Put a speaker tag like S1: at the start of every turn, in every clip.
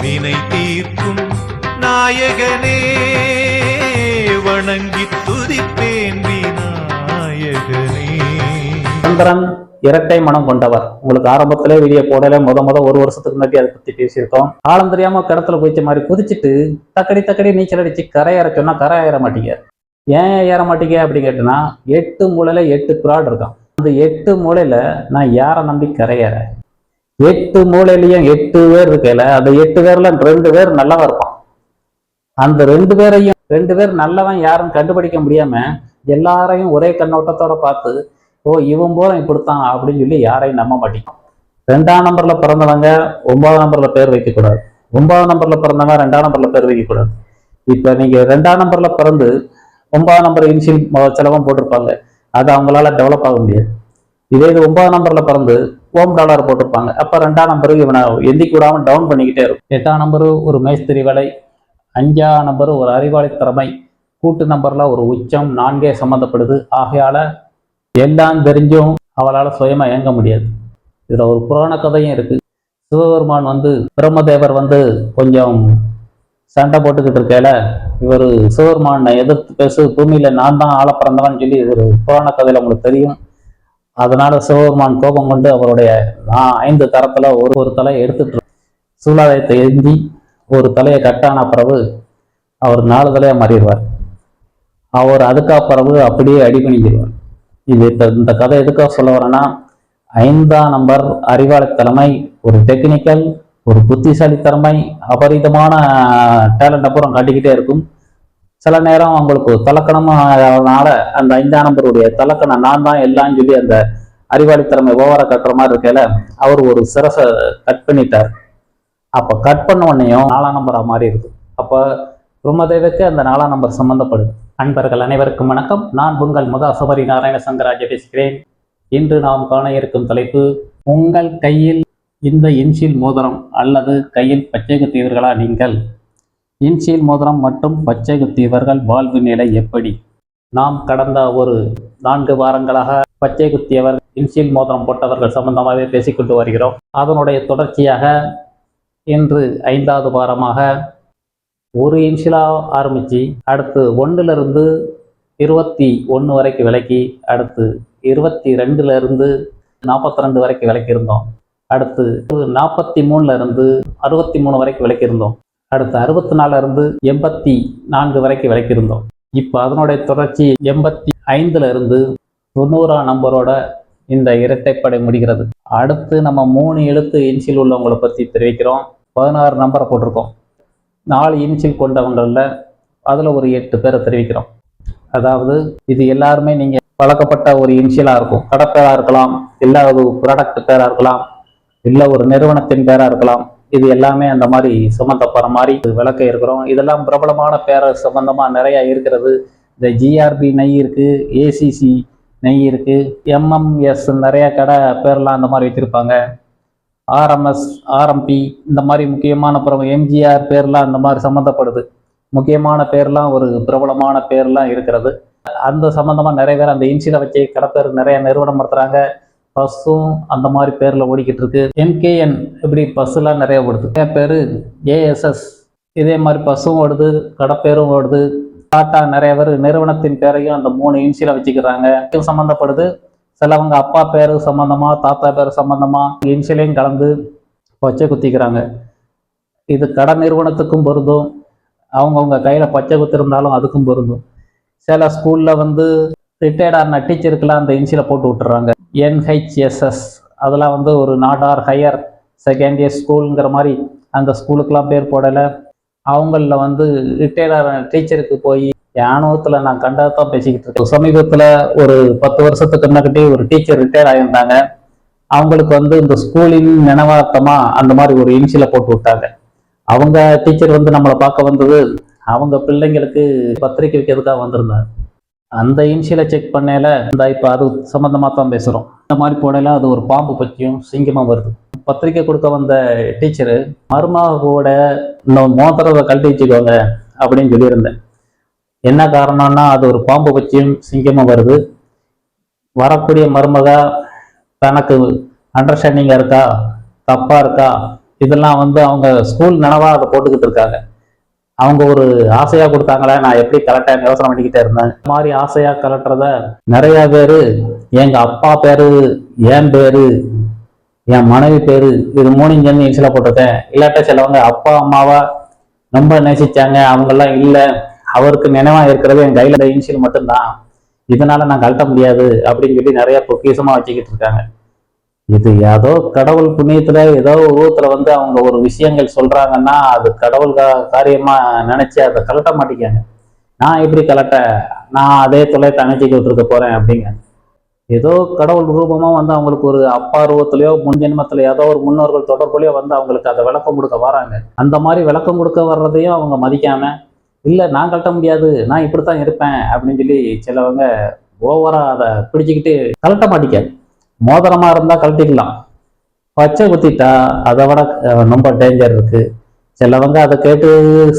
S1: வினை தீர்க்கும் நாயகனே வணங்கி துதிப்பேன் விநாயகனே.
S2: சந்திரன் இரட்டை மனம் கொண்டவர். உங்களுக்கு ஆரம்பத்திலே வீடியோ போடல முத ஒரு வருஷத்துக்கு முன்னாடி அதை பத்தி பேசியிருக்கோம். ஆழம் தெரியாம கிணத்துல போயிச்ச மாதிரி குதிச்சுட்டு தக்கடி நீச்சல் அடிச்சு கரையேற சொன்னா கரை ஏற மாட்டீங்க. ஏன் ஏற மாட்டீங்க அப்படின்னு கேட்டேன்னா 8 மூலையில 8 பிராட் இருக்கான். அந்த 8 மூலையில நான் யாரை நம்பி கரையேற? 8 மூலையிலயும் 8 பேர் இருக்கல, அந்த 8 பேர்ல 2 பேர் நல்லவன் இருப்பான். அந்த 2 பேர் நல்லவன் யாரும் கண்டுபிடிக்க முடியாம எல்லாரையும் ஒரே கண்ணோட்டத்தோட பார்த்து ஓ இவன் போல இப்படித்தான் அப்படின்னு சொல்லி யாரையும் நம்ப மாட்டேங்க. 2ஆம் நம்பர்ல பிறந்தவங்க 9ஆம் நம்பர்ல பேர் வைக்கக்கூடாது. 9ஆம் நம்பர்ல பிறந்தவங்க 2ஆம் நம்பர்ல பேர் வைக்கக்கூடாது. இப்ப நீங்க 2ஆம் நம்பர்ல பிறந்து 9ஆம் நம்பர் இன்சியல் செலவும் போட்டிருப்பாங்க, அது அவங்களால டெவலப் ஆக முடியாது. இதே இது 9ஆம் நம்பர்ல பிறந்து $1 போட்டிருப்பாங்க, அப்ப 2ஆம் நம்பரு இவனை எந்திக்க விடாம டவுன் பண்ணிக்கிட்டே இருக்கும். 8ஆம் நம்பரு ஒரு மேஸ்திரி வேலை, 5ஆம் நம்பரு ஒரு அறிவாளி திறமை, கூட்டு நம்பர்ல ஒரு உச்சம் 4 சம்மந்தப்படுது. ஆகையால எல்லாம் தெரிஞ்சும் அவளால் சுயமா இயங்க முடியாது. இதுல ஒரு புராண கதையும் இருக்கு. சிவபெருமான் பிரம்மதேவர் கொஞ்சம் சண்டை போட்டுக்கிட்டு இருக்கல, இவர் சிவபெருமானை எதிர்த்து பேசு, பூமியில நான் தான் ஆள பிறந்தவன் சொல்லி ஒரு புராண கதையில உங்களுக்கு தெரியும். அதனால சிவபெருமான் கோபம் கொண்டு அவருடைய 5 தரத்துல ஒரு தலையை எடுத்துட்டு சூலாலயத்தை எழுந்தி ஒரு தலையை கட்டான பிறகு அவர் 4 தலையா மாறிடுவார். அவர் அதுக்கா பிறகு அப்படியே அடிபணிஞ்சிருவார். இது இந்த கதை எதுக்காக சொல்ல வரேன்னா, 5ஆம் நம்பர் அறிவாளித்தலைமை, ஒரு டெக்னிக்கல், ஒரு புத்திசாலித்தன்மை, அபரிதமான டேலண்ட் அப்புறம் காட்டிக்கிட்டே இருக்கும். சில நேரம் அவங்களுக்கு தலக்கணமானால அந்த 5ஆம் நம்பருடைய தலக்கணம் நான் தான் எல்லாம் சொல்லி அந்த அறிவாளித்திறமை ஓவர கட்டுற மாதிரி இருக்கல, அவர் ஒரு சிரசை கட் பண்ணிட்டார். அப்ப கட் பண்ண உடனேயும் 4ஆம் நம்பரா மாறி இருக்கு. அப்ப பிரம்மதேவருக்கு அந்த 4ஆம் நம்பர் சம்பந்தப்படுது. அன்பர்கள் அனைவருக்கும் வணக்கம். நான் உங்கள் சபரி நாராயண சங்கராஜ பேசுகிறேன். இன்று நாம் காண இருக்கும் தலைப்பு, உங்கள் கையில் இந்த இன்சியல் மோதிரம் அல்லது கையில் பச்சை குத்தியவர்களா நீங்கள்? இன்சியல் மோதிரம் மற்றும் பச்சை குத்தியவர்கள் வாழ்வு நிலை எப்படி? நாம் கடந்த ஒரு 4 வாரங்களாக பச்சை குத்தியவர் இன்சியல் மோதிரம் போட்டவர்கள் சம்பந்தமாகவே பேசிக்கொண்டு வருகிறோம். அதனுடைய தொடர்ச்சியாக இன்று 5வது வாரமாக ஒரு இன்சியலா ஆரம்பிச்சு அடுத்து 1லிருந்து 21 வரைக்கும் விலக்கி, அடுத்து 22லிருந்து 42 வரைக்கும் விலக்கி இருந்தோம். அடுத்து 43லிருந்து 63 வரைக்கும் விலக்கி இருந்தோம். அடுத்து 64லிருந்து 84 வரைக்கும் விலக்கி இருந்தோம். இப்போ அதனுடைய தொடர்ச்சி 85லிருந்து 90ஆம் நம்பரோட இந்த இரட்டைப்படை முடிகிறது. அடுத்து நம்ம 3 எழுத்து இன்சியல் உள்ளவங்களை பற்றி தெரிவிக்கிறோம். 16 நம்பரை போட்டிருக்கோம். 4 இன்சியல் கொண்டவங்களில் அதில் ஒரு 8 பேரை தெரிவிக்கிறோம். அதாவது இது எல்லாருமே நீங்கள் பழக்கப்பட்ட ஒரு இன்சியலாக இருக்கும். கடப்பேராக இருக்கலாம், இல்லை ஒரு ப்ராடக்ட் பேராக இருக்கலாம், இல்லை ஒரு நிறுவனத்தின் பேராக இருக்கலாம். இது எல்லாமே அந்த மாதிரி சம்மந்தப்படுற மாதிரி விளக்க இருக்கிறோம். இதெல்லாம் பிரபலமான பேரை சம்பந்தமாக நிறையா இருக்கிறது. இந்த ஜிஆர்பி நெய் இருக்குது, ஏசிசி நெய் இருக்குது, எம்எம்எஸ் நிறைய கடை பேர்லாம் அந்த மாதிரி வச்சுருப்பாங்க. ஆர்எம்எஸ், ஆர்எம்பி இந்த மாதிரி முக்கியமான எம்ஜிஆர் பேர்லாம் அந்த மாதிரி சம்மந்தப்படுது. முக்கியமான பேர்லாம் ஒரு பிரபலமான பேர்லாம் இருக்கிறது. அந்த சம்மந்தமாக நிறைய பேர் அந்த இன்சியலை வச்சு கடப்பேர் நிறைய நிறுவனம் நடத்துகிறாங்க. பஸ்ஸும் அந்த மாதிரி பேரில் ஓடிக்கிட்டு இருக்கு. எம்கேஎன் இப்படி பஸ்ஸுலாம் நிறைய ஓடுது. நிறைய பேர் ஏஎஸ்எஸ் இதே மாதிரி பஸ்ஸும் ஓடுது, கடப்பேரும் ஓடுது. டாட்டா நிறைய பேர் நிறுவனத்தின் பேரையும் அந்த 3 இன்சியலை வச்சுக்கிறாங்க. சம்மந்தப்படுது. சிலவங்க அப்பா பேர் சம்மந்தமா, தாத்தா பேர் சம்மந்தமா இன்சியலையும் கலந்து பச்சை குத்திக்கிறாங்க. இது கடை நிறுவனத்துக்கும் பொருந்தும், அவங்கவுங்க கையில் பச்சை குத்திருந்தாலும் அதுக்கும் பொருந்தும். சில ஸ்கூலில் ரிட்டையர்டான டீச்சருக்கெல்லாம் அந்த இன்சியலை போட்டு விட்டுறாங்க. NHSS அதெல்லாம் ஒரு நாடார் ஹையர் செகண்டரி ஸ்கூலுங்கிற மாதிரி அந்த ஸ்கூலுக்கெல்லாம் பேர் போடலை. அவங்களில் ரிட்டையர்டான டீச்சருக்கு போய் அனுபவத்தில் நான் கண்டதான் பேசிக்கிட்டு இருக்கேன். சமீபத்தில் ஒரு 10 வருஷத்துக்கு முன்னாடி ஒரு டீச்சர் ரிட்டையர் ஆகியிருந்தாங்க. அவங்களுக்கு இந்த ஸ்கூலின் நினைவாக்கமாக அந்த மாதிரி ஒரு இன்சியலை போட்டு விட்டாங்க. அவங்க டீச்சர் நம்மளை பார்க்க வந்தது அவங்க பிள்ளைங்களுக்கு பத்திரிக்கை வைக்கிறதுக்காக வந்திருந்தாங்க. அந்த இன்சியலை செக் பண்ணல இப்போ அது சம்மந்தமாக தான் பேசுகிறோம். இந்த மாதிரி போடல அது ஒரு பாம்பு பற்றியும் சிங்கமாக வருது. பத்திரிக்கை கொடுக்க வந்த டீச்சரு மருமகோட இந்த மோதிரத்தை கழட்டி வச்சுக்கோங்க அப்படின்னு சொல்லியிருந்தேன். என்ன காரணம்னா அது ஒரு பாம்பு பற்றியும் சிங்கமாக வருது. வரக்கூடிய மருமக தனக்கு அண்டர்ஸ்டாண்டிங்காக இருக்கா, தப்பாக இருக்கா, இதெல்லாம் வந்து அவங்க ஸ்கூல் நினைவா அதை போட்டுக்கிட்டு இருக்காங்க. அவங்க ஒரு ஆசையா கொடுத்தாங்களே, நான் எப்படி கலெக்டா யோசனை பண்ணிக்கிட்டே இருந்தேன். இந்த மாதிரி ஆசையா கலட்டுறத நிறைய பேரு எங்க அப்பா பேரு, என் பேரு, என் மனைவி பேரு, இது மூணையும் சேர்ந்து இன்சில போட்டிருக்கேன். இல்லாட்ட சிலவங்க அப்பா அம்மாவா ரொம்ப நேசிச்சாங்க, அவங்கெல்லாம் இல்லை, அவருக்கு நினைவா இருக்கிறது என் கையில இன்சியல் மட்டும்தான், இதனால நான் கழட்ட முடியாது அப்படின்னு சொல்லி நிறைய பொக்கிஷமா வச்சுக்கிட்டு இருக்காங்க. இது ஏதோ கடவுள் புண்ணியத்துல ஏதோ உருவத்துல வந்து அவங்க ஒரு விஷயங்கள் சொல்றாங்கன்னா அது கடவுள் காரியமா நினைச்சு அதை கலட்ட மாட்டேங்காங்க. நான் எப்படி கலட்ட, நான் அதே தொலைத்தை அணைச்சிக்கிட்டு இருக்க போறேன் அப்படிங்க. ஏதோ கடவுள் ரூபமா வந்து அவங்களுக்கு ஒரு அப்பா ரூபத்திலயோ முன்ஜென்மத்தில ஏதோ ஒரு முன்னோர்கள் தொடர்புலையோ வந்து அவங்களுக்கு அதை விளக்கம் கொடுக்க வராங்க. அந்த மாதிரி விளக்கம் கொடுக்க வர்றதையும் அவங்க மதிக்காம, இல்லை நான் கழட்ட முடியாது, நான் இப்படித்தான் இருப்பேன் அப்படின்னு சொல்லி சிலவங்க ஓவரா அதை பிடிச்சுக்கிட்டு கழட்ட மாட்டேங்காங்க. மோதிரமா இருந்தா கழட்டிக்கலாம், பச்சை குத்திட்டா அதை விட ரொம்ப டேஞ்சர் இருக்கு. சிலவங்க அதை கேட்டு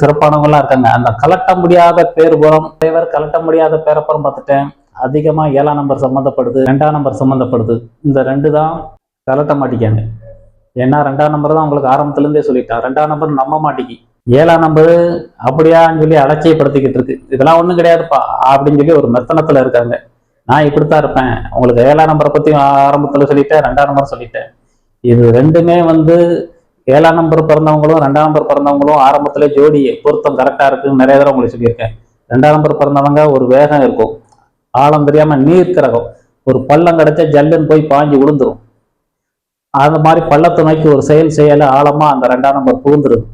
S2: சிறப்பானவங்களாம் இருக்காங்க. அந்த கலட்ட முடியாத பேர் புறம் கலட்ட முடியாத பேரப்புறம் பார்த்துட்டேன். அதிகமா 7ஆம் நம்பர் சம்மந்தப்படுது, 2ஆம் நம்பர் சம்மந்தப்படுது. இந்த 2 தான் கலட்ட மாட்டிக்காங்க. ஏன்னா 2ஆம் நம்பர் தான் உங்களுக்கு ஆரம்பத்துல இருந்தே சொல்லிட்டான். 2ஆம் நம்பர் நம்ப மாட்டேங்கி, 7ஆம் நம்பர் அப்படியான்னு சொல்லி அலட்சியப்படுத்திக்கிட்டு இருக்கு. இதெல்லாம் ஒண்ணும் கிடையாதுப்பா அப்படின்னு சொல்லி ஒரு மெத்தனத்துல இருக்காங்க. நான் இப்படித்தான் இருப்பேன், உங்களுக்கு 7ஆம் நம்பரை பத்தி ஆரம்பத்துல சொல்லிட்டேன், 2ஆம் நம்பர் சொல்லிட்டேன். இது ரெண்டுமே வந்து 7ஆம் நம்பர் பிறந்தவங்களும் 2ஆம் நம்பர் பிறந்தவங்களும் ஆரம்பத்துல ஜோடி பொருத்தம் கரெக்டா இருக்குன்னு நிறைய தடவை உங்களுக்கு சொல்லியிருக்கேன். 2ஆம் நம்பர் பிறந்தவங்க ஒரு வேகம் இருக்கும், ஆழம் தெரியாம நீர் கிரகம், ஒரு பள்ளம் கிடைச்சா ஜல்லுன்னு போய் பாஞ்சு விழுந்துரும். அந்த மாதிரி பள்ளத்தை நோக்கி ஒரு செயல ஆழமா அந்த 2ஆம் நம்பர் புகுந்துருது.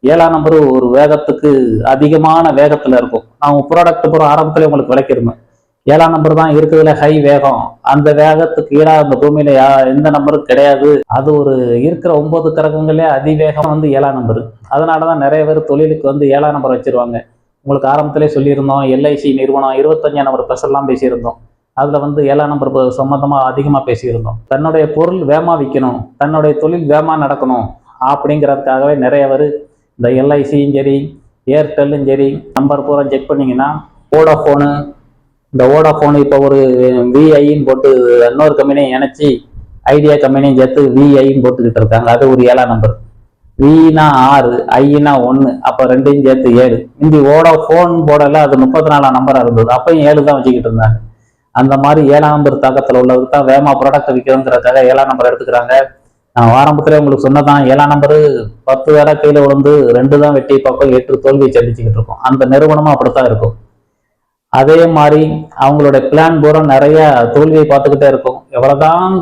S2: 7ஆம் நம்பர் ஒரு வேகத்துக்கு அதிகமான வேகத்துல இருக்கும். நான் ப்ராடக்ட் பூரா ஆரம்பத்துல உங்களுக்கு விளக்கிருந்தேன். 7ஆம் நம்பர் தான் இருக்குதுல ஹை வேகம், அந்த வேகத்துக்கு ஈடா அந்த பூமியில எந்த நம்பரும் கிடையாது. அது ஒரு இருக்கிற 9 கிரகங்களே அதிவேகம் வந்து 7ஆம் நம்பர். அதனாலதான் நிறைய பேர் தொழிலுக்கு வந்து 7ஆம் நம்பர் வச்சிருவாங்க. உங்களுக்கு ஆரம்பத்திலே சொல்லியிருந்தோம், LIC நிறுவனம் 25ஆம் நம்பர் ஸ்பெஷல்லாம் பேசியிருந்தோம். அதுல வந்து 7ஆம் நம்பர் சம்பந்தமா அதிகமா பேசியிருந்தோம். தன்னுடைய பொருள் வேமா விற்கணும், தன்னுடைய தொழில் வேமா நடக்கணும் அப்படிங்கிறதுக்காகவே நிறைய பேர் இந்த LICயும் சரி, ஏர்டெல்லும் சரி, நம்பர் பூரா செக் பண்ணீங்கன்னா வோடாஃபோனு, இந்த வோடாஃபோனு இப்போ ஒரு VIன்னு போட்டு இன்னொரு கம்பெனியும் இணைச்சி ஐடியா கம்பெனியும் சேர்த்து VIன்னு போட்டுக்கிட்டு இருக்காங்க. அது ஒரு 7ஆம் நம்பர். V-னா 6, I-னா 1, அப்போ ரெண்டையும் சேர்த்து 7. இந்த வோடாஃபோன் போடல, அது 34ஆம் நம்பரா இருந்தது, அப்பயும் 7 தான் வச்சுக்கிட்டு இருந்தாங்க. அந்த மாதிரி 7ஆம் நம்பர் தாக்கத்தில் உள்ளதுக்கு தான் வேமா ப்ராடக்ட் விற்கிறதுங்கிறதுக்காக 7ஆம் நம்பர் எடுத்துக்கிறாங்க. நான் ஆரம்பத்திலே உங்களுக்கு சொன்னதான், 7ஆம் நம்பரு 10 தடவை கீழே விழுந்து 2 தான் வெட்டி பக்கம் 8 தோல்வியை சந்திச்சுக்கிட்டு இருக்கும். அந்த நிறுவனமும் அப்படித்தான் இருக்கும். அதே மாதிரி அவங்களுடைய பிளான் பூரா நிறைய தோல்வியை பார்த்துக்கிட்டே இருக்கும். எவ்வளவுதான்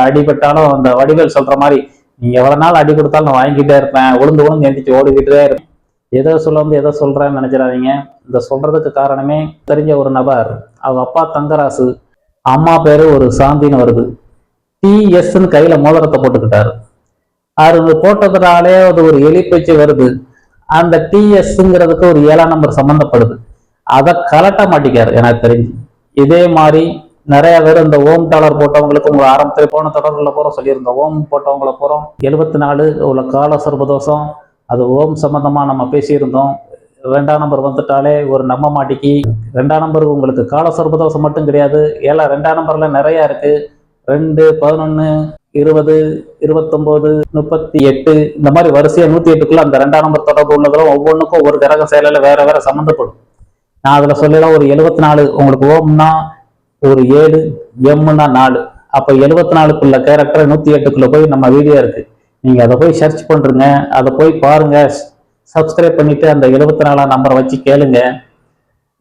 S2: அடிபட்டாலும் அந்த வடிவேல் சொல்ற மாதிரி, நீங்க எவ்வளவு நாள் அடி கொடுத்தாலும் நான் வாங்கிக்கிட்டே இருப்பேன், உளுந்து எந்திரிச்சு ஓடிக்கிட்டே இருப்பேன். எதோ சொல்ல வந்து எதோ சொல்றேன்னு நினைச்சிடாதீங்க. இந்த சொல்றதுக்கு காரணமே தெரிஞ்ச ஒரு நபர், அவங்க அப்பா தங்கராசு, அம்மா பேரு ஒரு சாந்தின்னு வருது, TSன்னு கையில மோதிரத்தை போட்டுக்கிட்டாரு. அது போட்டதுனாலே அது ஒரு எலிப்பயிற்சி வருது. அந்த TSங்கிறதுக்கு ஒரு 7ஆம் நம்பர் சம்பந்தப்படுது. அதை கலட்ட மாட்டிக்காரு எனக்கு தெரிஞ்சு. இதே மாதிரி நிறைய பேர் இந்த ஓம் டாலர் போட்டவங்களுக்கு உங்களை ஆரம்பத்தில் போன தொடர்புல போறோம் சொல்லியிருந்தோம். ஓம் போட்டவங்களை போறோம் 74 உள்ள கால சர்பதோஷம், அது ஓம் சம்பந்தமா நம்ம பேசியிருந்தோம். 2ஆம் நம்பர் வந்துட்டாலே ஒரு நம்ப மாட்டிக்கு. 2ஆம் நம்பருக்கு உங்களுக்கு கால சர்பதோஷம் மட்டும் கிடையாது, 2ஆம் நம்பர்ல நிறைய இருக்கு. 2, 11, 20, 29, 38 இந்த மாதிரி வரிசையா 108க்குள்ள அந்த 2ஆம் நம்பர் தொடர்பு உள்ளதெல்லாம் ஒவ்வொன்றுக்கும் ஒரு கிரக செயலில வேற வேற சம்மந்தப்படும். நான் அதுல சொல்லலாம் ஒரு 74 உங்களுக்கு ஓம்னா ஒரு 7, எம்னா 4, அப்ப 74க்குள்ள கேரக்டர் 108க்குள்ள போய் நம்ம வீடியோ இருக்கு, நீங்க அதை போய் சர்ச் பண்றீங்க, அதை போய் பாருங்க, சப்ஸ்கிரைப் பண்ணிட்டு அந்த 74ஆம் நம்பரை வச்சு கேளுங்க.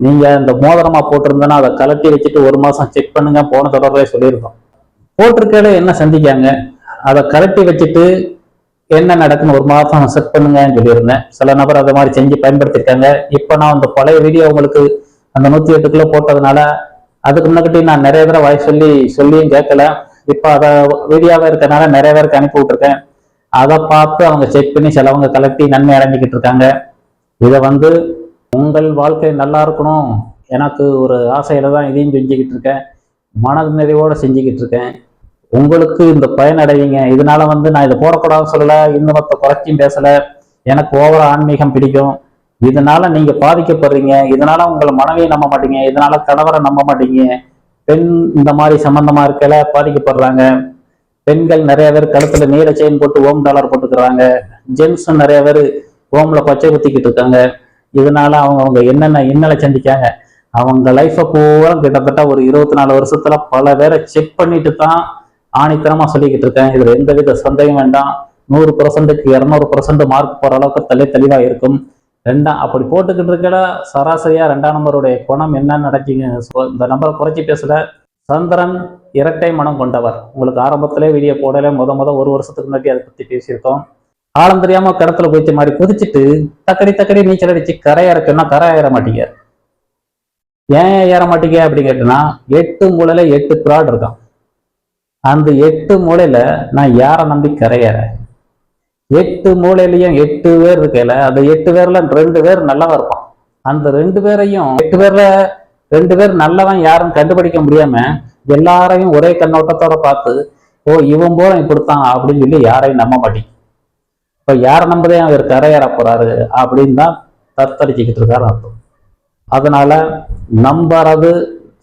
S2: நீங்க இந்த மோதிரமா போட்டிருந்தேன்னா அதை கலட்டி வச்சுட்டு 1 மாசம் செக் பண்ணுங்க. போன தொடர்பே சொல்லியிருக்கோம். போட்டிருக்கையில என்ன சந்திக்காங்க, அதை கலட்டி வச்சுட்டு என்ன நடக்குன்னு 1 மாசம் செட் பண்ணுங்கன்னு சொல்லியிருந்தேன். சில நபர் அதை மாதிரி செஞ்சு பயன்படுத்திருக்காங்க. இப்ப நான் அந்த பழைய வீடியோ உங்களுக்கு அந்த 108க்குள்ள போட்டதுனால அதுக்கு முன்னாடி நான் நிறைய தடவை வாய் சொல்லியும் கேட்கல. இப்ப அதை வீடியோவா இருக்கனால நிறைய பேருக்கு அனுப்பி விட்டுருக்கேன். அதை பார்த்து அவங்க செக் பண்ணி சிலவங்க கலட்டி நன்மை அடைஞ்சிக்கிட்டு இருக்காங்க. இதை வந்து உங்கள் வாழ்க்கை நல்லா இருக்கணும், எனக்கு ஒரு ஆசையில தான் இதையும் செஞ்சுக்கிட்டு இருக்கேன், மன நிறைவோட செஞ்சுக்கிட்டு இருக்கேன். உங்களுக்கு இந்த பயனடைவீங்க. இதனால வந்து நான் இதை போடக்கூடாதுன்னு சொல்லல, இன்னும் குறைச்சியும் பேசல. எனக்கு ஓவர ஆன்மீகம் பிடிக்கும். இதனால நீங்க பாதிக்கப்படுறீங்க, இதனால உங்களை மனைவியை நம்ப மாட்டீங்க, இதனால கணவரை நம்ப மாட்டீங்க, பெண் இந்த மாதிரி சம்பந்தமா இருக்கல பாதிக்கப்படுறாங்க. பெண்கள் நிறைய பேர் கழுத்துல நீல செயின் போட்டு ஓம் டாலர் போட்டுக்கிறாங்க. ஜென்ஸும் நிறைய பேர் ஓம்ல பச்சை குத்திக்கிட்டு இருக்காங்க. இதனால அவங்க என்னென்ன இன்னலை சந்திக்காங்க. அவங்க லைஃபை பூரா கிட்டத்தட்ட ஒரு 24 வருஷத்துல பல பேரை செக் பண்ணிட்டு தான் ஆணித்தனமா சொல்லிக்கிட்டு இருக்கேன். இதுல எந்தவித சந்தேகம் வேண்டாம். 100%க்கு 200% மார்க் போற அளவுக்கு தெளிவா இருக்கும். அப்படி போட்டுக்கிட்டு இருக்கல சராசரியா 2ஆம் நம்பருடைய குணம் என்னன்னு நடக்குங்க. இந்த நம்பரை குறைச்சி பேசல. சந்திரன் இரட்டை மனம் கொண்டவர். உங்களுக்கு ஆரம்பத்திலே வீடியோ போடல, முத 1 வருஷத்துக்கு முன்னாடி அதை பத்தி பேசியிருக்கோம். ஆழம் தெரியாம கிடத்துல குதிச்ச மாதிரி குதிச்சுட்டு தக்கடி நீச்சல் அடிச்சு கரையேற சொன்னா கரையேற மாட்டீங்க. ஏன் ஏற மாட்டீங்க அப்படின்னு கேட்டீங்கன்னா, 8 மூலையில 8 பிராட் இருக்கான். அந்த 8 மூலையில நான் யாரை நம்பி கரையேற? 8 மூலையிலையும் 8 பேர் இருக்கையில அந்த 8 பேர்ல 2 பேர் நல்லவா இருப்பான். அந்த 2 பேரையும் 8 பேர்ல 2 பேர் நல்லவன் யாரும் கண்டுபிடிக்க முடியாம எல்லாரையும் ஒரே கண்ணோட்டத்தோட பார்த்து, ஓ இவன் போல இப்படித்தான் அப்படின்னு சொல்லி யாரையும் நம்ப மாட்டேங்க. இப்ப யாரை நம்பதே அவர் கரையேற போறாரு அப்படின்னு தான் தத்தளிச்சுக்கிட்டு இருக்காரு அர்த்தம். அதனால நம்புறது,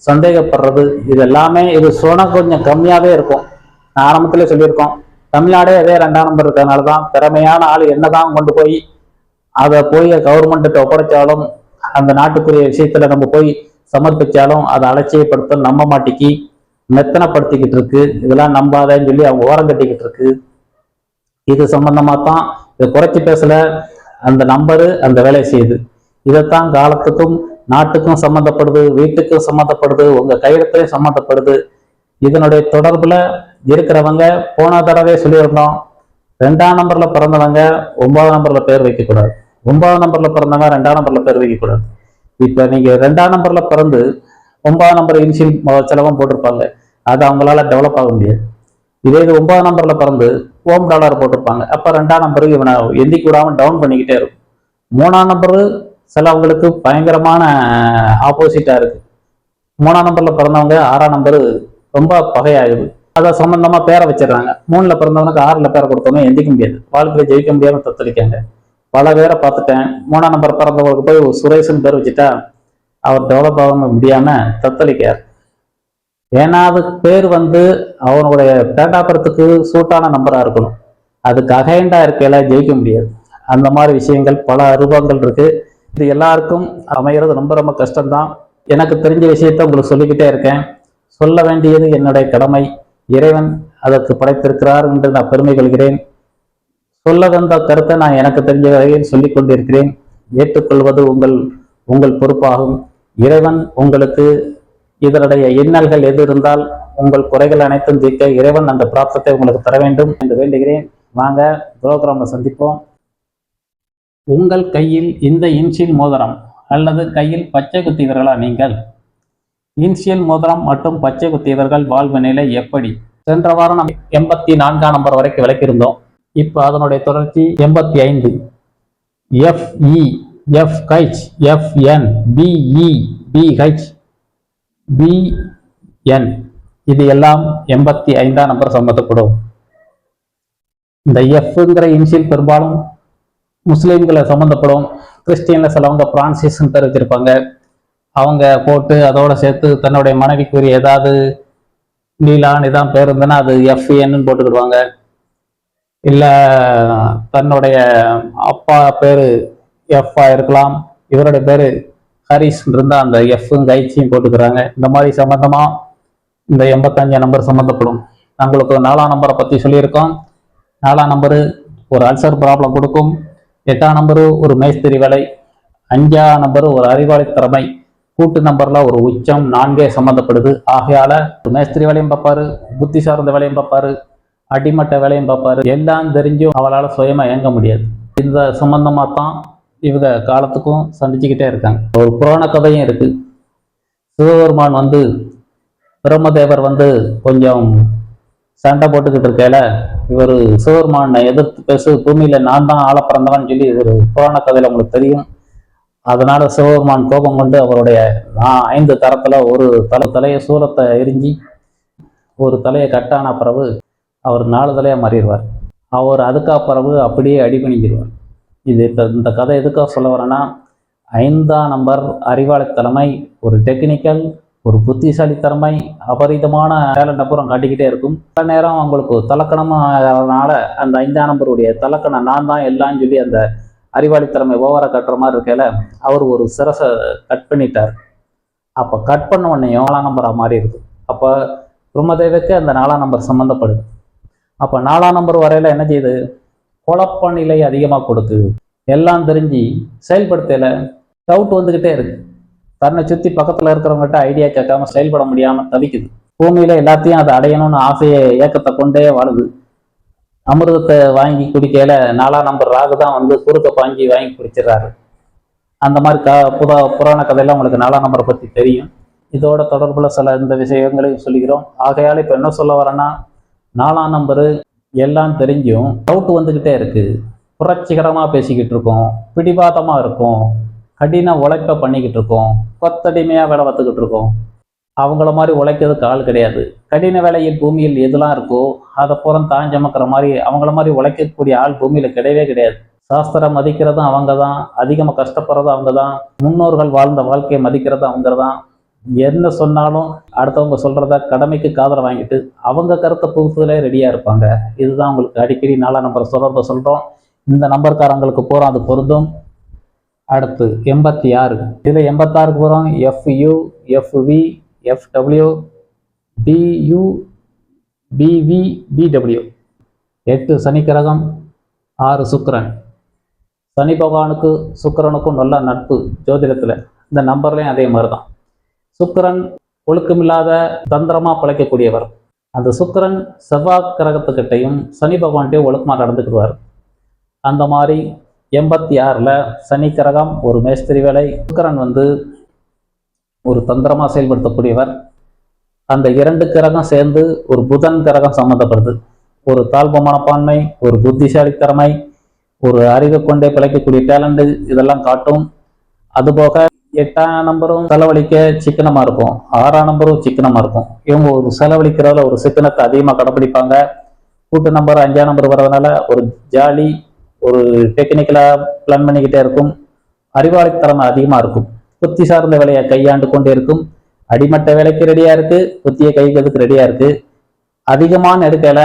S2: சந்தேகப்படுறது இது எல்லாமே இது சொன்னா கொஞ்சம் கம்மியாவே இருக்கும். நான் ஆரம்பத்திலே சொல்லியிருக்கோம், தமிழ்நாடே அதே 2ஆம் நம்பர் இருக்கிறதுனால தான் திறமையான ஆள் என்னதான் கொண்டு போய் அதை போய் கவர்மெண்ட்டு ஒப்படைச்சாலும், அந்த நாட்டுக்குரிய விஷயத்துல நம்ம போய் சமர்ப்பிச்சாலும் அதை அலட்சியப்படுத்த நம்ப மாட்டிக்கு மெத்தனப்படுத்திக்கிட்டு இருக்கு. இதெல்லாம் நம்பாதேன்னு சொல்லி அவங்க ஓரம் கட்டிக்கிட்டு இருக்கு. இது சம்பந்தமா தான் இதை குறைச்சி பேசல. அந்த நம்பரு அந்த வேலையை செய்யுது. இதைத்தான் காலத்துக்கும் நாட்டுக்கும் சம்மந்தப்படுது, வீட்டுக்கும் சம்மந்தப்படுது, உங்க கையெழுத்துலையும் சம்மந்தப்படுது. இதனுடைய தொடர்புல இருக்கிறவங்க போன தடவை சொல்லியிருந்தோம், 2ஆம் நம்பர்ல பிறந்தவங்க 9ஆம் நம்பர்ல பேர் வைக்கக்கூடாது, 9ஆம் நம்பர்ல பிறந்தவங்க 2ஆம் நம்பர்ல பேர் வைக்கக்கூடாது. இப்ப நீங்க 2ஆம் நம்பர்ல பிறந்து 9ஆம் நம்பர் இன்சியல் செலவும் போட்டிருப்பாங்க, அது அவங்களால டெவலப் ஆக முடியாது. இதே இது 9ஆம் நம்பர்ல பிறந்து ஓம் டாலர் போட்டிருப்பாங்க, அப்ப 2ஆம் நம்பருக்கு இவனை எந்தி கூடாம டவுன் பண்ணிக்கிட்டே இருக்கும். 3ஆம் நம்பரு சிலவங்களுக்கு பயங்கரமான ஆப்போசிட்டா இருக்கு. 3ஆம் நம்பர்ல பிறந்தவங்க 6ஆம் நம்பரு ரொம்ப பகையாகுது. அதை சம்பந்தமா பேரை வச்சிடறாங்க. 3ல பிறந்தவனுக்கு 6ல பேரை கொடுத்தவங்க எந்திக்க முடியாது, வாழ்க்கையில ஜெயிக்க முடியாம தத்தளிக்காங்க. பல பேரை பார்த்துட்டேன். 3ஆம் நம்பர் பிறந்தவங்களுக்கு போய் சுரேஷன் பேர் வச்சுட்டா அவர் டெவலப் ஆக முடியாம தத்தளிக்கார். ஏன்னா அது பேர் அவனுடைய டேட் ஆஃப் பர்த்துக்கு சூட்டான நம்பரா இருக்கணும். அதுக்கு அகைண்டா இருக்கையில ஜெயிக்க முடியாது. அந்த மாதிரி விஷயங்கள் பல ரூபங்கள் இருக்கு. இது எல்லாருக்கும் அமைகிறது ரொம்ப ரொம்ப கஷ்டம்தான். எனக்கு தெரிஞ்ச விஷயத்த உங்களுக்கு சொல்லிக்கிட்டே இருக்கேன். சொல்ல வேண்டியது என்னுடைய கடமை. இறைவன் அதற்கு படைத்திருக்கிறார் என்று நான் பெருமை கொள்கிறேன். சொல்ல வந்த கருத்தை நான் எனக்கு தெரிஞ்ச வகையில் சொல்லிக் கொண்டிருக்கிறேன். ஏற்றுக்கொள்வது உங்கள் பொறுப்பாகும். இறைவன் உங்களுக்கு இதனுடைய இன்னல்கள் எது இருந்தால் உங்கள் குறைகள் அனைத்தும் தீர்க்க இறைவன் அந்த பிராப்தத்தை உங்களுக்கு தர வேண்டும் என்று வேண்டுகிறேன். வாங்க புரோகிராம்ல சந்திப்போம். உங்கள் கையில் இந்த இன்சியல் மோதிரம் அல்லது கையில் பச்சை குத்தியவர்களா நீங்கள்? இன்சியல் மோதிரம் மற்றும் பச்சை குத்தியவர்கள் வாழ்வு நிலை எப்படி? சென்ற வாரம் நம்ம 84ஆம் நம்பர் வரைக்கும் விளக்கியிருந்தோம். இப்போ அதனுடைய தொடர்ச்சி 85. FE, FH, FN, BE, BH, BN இது எல்லாம் 85ஆம் நம்பர் சம்பந்தப்படும். இந்த எஃப்ங்கிற இன்சியல் பெரும்பாலும் முஸ்லீம்களை சம்மந்தப்படும். கிறிஸ்டியன்ல சிலவங்க பிரான்சிஸ் பேர் வச்சிருப்பாங்க. அவங்க போட்டு அதோட சேர்த்து தன்னுடைய மனைவிக்குரிய ஏதாவது லீலான் இதான் பேர் இருந்ததுன்னா அது FN போட்டுக்கிடுவாங்க. இல்லை தன்னுடைய அப்பா பேர் எஃப்ஆ இருக்கலாம், இவருடைய பேர் ஹரிஸ் இருந்தால் அந்த எஃப்ங்க ஐச்சியும் போட்டுக்கிறாங்க. இந்த மாதிரி சம்மந்தமா இந்த 85ஆம் நம்பர் சம்மந்தப்படும். உங்களுக்கு 4ஆம் நம்பரை பற்றி சொல்லியிருக்கோம். 4ஆம் நம்பரு ஒரு அல்சர் ப்ராப்ளம் கொடுக்கும். 8ஆம் நம்பரு ஒரு மேஸ்திரி வேலை. 5ஆம் நம்பரு ஒரு அறிவாளி திறமை. கூட்டு நம்பர்ல ஒரு உச்சம் 4 சம்மந்தப்படுது. ஆகையால மேஸ்திரி வேலையும் பார்ப்பாரு, புத்தி சார்ந்த வேலையும் பார்ப்பாரு, அடிமட்ட வேலையும் பார்ப்பாரு. எல்லாம் தெரிஞ்சும் அவளால் சுயமா இயங்க முடியாது. இந்த சம்பந்தமா தான் இவங்க காலத்துக்கும் சந்திச்சுக்கிட்டே இருக்காங்க. ஒரு புராண கதையும் இருக்கு. சிவபெருமான் பிரம்மதேவர் கொஞ்சம் சண்டை போட்டுக்கிட்டு இருக்கையில இவர் சிவபெருமானை எதிர்த்து பேசு, பூமியில நான் தான் ஆள பிறந்தவன் சொல்லி ஒரு புராண கதையில உங்களுக்கு தெரியும். அதனால சிவபெருமான் கோபம் கொண்டு அவருடைய 5 தரத்துல ஒரு தலையை சூலத்தை எரிஞ்சி ஒரு தலையை கட்டான பிறகு அவர் 4 தலையா மாறிடுவார். அவர் அதுக்கா பிறகு அப்படியே அடிபணிஞ்சிருவார். இந்த கதை எதுக்காக சொல்ல வரேன்னா, 5ஆம் நம்பர் அறிவாளி தலைமை ஒரு டெக்னிக்கல் ஒரு புத்திசாலித்தனமை அபரிதமான டேலண்ட் அப்புறம் காட்டிக்கிட்டே இருக்கும். பல நேரம் அவங்களுக்கு தலக்கணமானால அந்த 5ஆம் நம்பருடைய தலக்கணம் நான் தான் எல்லாம் சொல்லி அந்த அறிவாளித்திறமை ஓவரா கட்டுற மாதிரி இருக்கையில அவர் ஒரு சிரசை கட் பண்ணிட்டார். அப்போ கட் பண்ண உடனேயும் 4ஆம் நம்பராக மாறிடுது. அப்போ பிரம்மதேவிக்கு அந்த 4ஆம் நம்பர் சம்மந்தப்படுது. அப்போ 4ஆம் நம்பர் வரையில என்ன செய்யுது, குழப்ப நிலை அதிகமாக கொடுக்குது. எல்லாம் தெரிஞ்சு செயல்படுத்தல டவுட் வந்துக்கிட்டே இருக்கு. தன்னை சுற்றி பக்கத்தில் இருக்கிறவங்ககிட்ட ஐடியா கேட்காம செயல்பட முடியாமல் தவிக்குது. பூமியில எல்லாத்தையும் அதை அடையணும்னு ஆசையை ஏக்கத்தை கொண்டே வாழுது. அமிர்தத்தை வாங்கி குடிக்கையில 4ஆம் நம்பர் ராகு தான் வந்து குறுக்க பாஞ்சி வாங்கி குடிச்சிடறாரு. அந்த மாதிரி புராண கதையெல்லாம் உங்களுக்கு 4ஆம் நம்பரை பற்றி தெரியும். இதோட தொடர்புல சில இந்த விஷயங்களையும் சொல்லிக்கிறோம். ஆகையால் இப்போ என்ன சொல்ல வரேன்னா, 4ஆம் நம்பரு எல்லாம் தெரிஞ்சும் டவுட் வந்துக்கிட்டே இருக்கு. புரட்சிகரமாக பேசிக்கிட்டு இருக்கோம், பிடிவாதமாக இருக்கும், கடின உழைப்பை பண்ணிக்கிட்டு இருக்கோம், கொத்தடிமையாக வேலை பார்த்துக்கிட்டு இருக்கோம். அவங்கள மாதிரி உழைக்கிறதுக்கு ஆள் கிடையாது. கடின வேலையில் பூமியில் எதெல்லாம் இருக்கோ அதை புறம் தாஞ்சமக்கிற மாதிரி அவங்கள மாதிரி உழைக்கக்கூடிய ஆள் பூமியில் கிடையவே கிடையாது. சாஸ்திரம் மதிக்கிறதும் அவங்க தான், அதிகமாக கஷ்டப்படுறதும் அவங்க தான், முன்னோர்கள் வாழ்ந்த வாழ்க்கையை மதிக்கிறதும் அவங்க தான். என்ன சொன்னாலும் அடுத்தவங்க சொல்கிறத கடமைக்கு காதலை வாங்கிட்டு அவங்க கருத்தை புகுத்துதலே ரெடியாக இருப்பாங்க. இதுதான் உங்களுக்கு அடிக்கடி 4ஆம் நம்பர் சொல்கிறோம். இந்த நம்பர்காரங்களுக்கு போகிறோம், அது பொருந்தும். அடுத்து 86. இதில் 86க்கு போகிறோம். FU, FV, FW, BU, BV, BW. 8 சனி கிரகம், 6 சுக்கிரன். சனி பகவானுக்கு சுக்கிரனுக்கும் நல்ல நட்பு ஜோதிடத்தில். இந்த நம்பர்லையும் அதே மாதிரி தான். சுக்கிரன் ஒழுக்கமில்லாத தந்திரமாக பிழைக்கக்கூடியவர். அந்த சுக்கிரன் செவ்வாய் கிரகத்துக்கிட்டையும் சனி பகவான்கிட்டையும் ஒழுக்கமாக நடந்துக்கிடுவார். அந்த மாதிரி 86ல் சனி கிரகம் ஒரு மேஸ்திரி வேலை, சுக்கிரன் வந்து ஒரு தந்திரமாக செயல்படுத்தக்கூடியவர். அந்த 2 கிரகம் சேர்ந்து ஒரு புதன் கிரகம் சம்மந்தப்படுது. ஒரு தாழ்வு மனப்பான்மை, ஒரு புத்திசாலித்திறமை, ஒரு அறிவை கொண்டே பிழைக்கக்கூடிய டேலண்ட் இதெல்லாம் காட்டும். அதுபோக 8ஆம் நம்பரும் செலவழிக்க சிக்கனமாக இருக்கும், 6ஆம் நம்பரும் சிக்கனமாக இருக்கும். இவங்க ஒரு செலவழிக்கிறதுல ஒரு சிக்கனத்தை அதிகமாக கடைப்பிடிப்பாங்க. கூட்டு நம்பர் 5ஆம் நம்பர் வர்றதுனால ஒரு ஜாலி, ஒரு டெக்னிக்கலாக பிளான் பண்ணிக்கிட்டே இருக்கும். அறிவாளித்தனமை அதிகமாக இருக்கும். புத்தி சார்ந்த வேலையை கையாண்டு கொண்டே இருக்கும். அடிமட்ட வேலைக்கு ரெடியாக இருக்குது, புத்தியை கைக்கிறதுக்கு ரெடியாக இருக்குது. அதிகமான எடுக்கல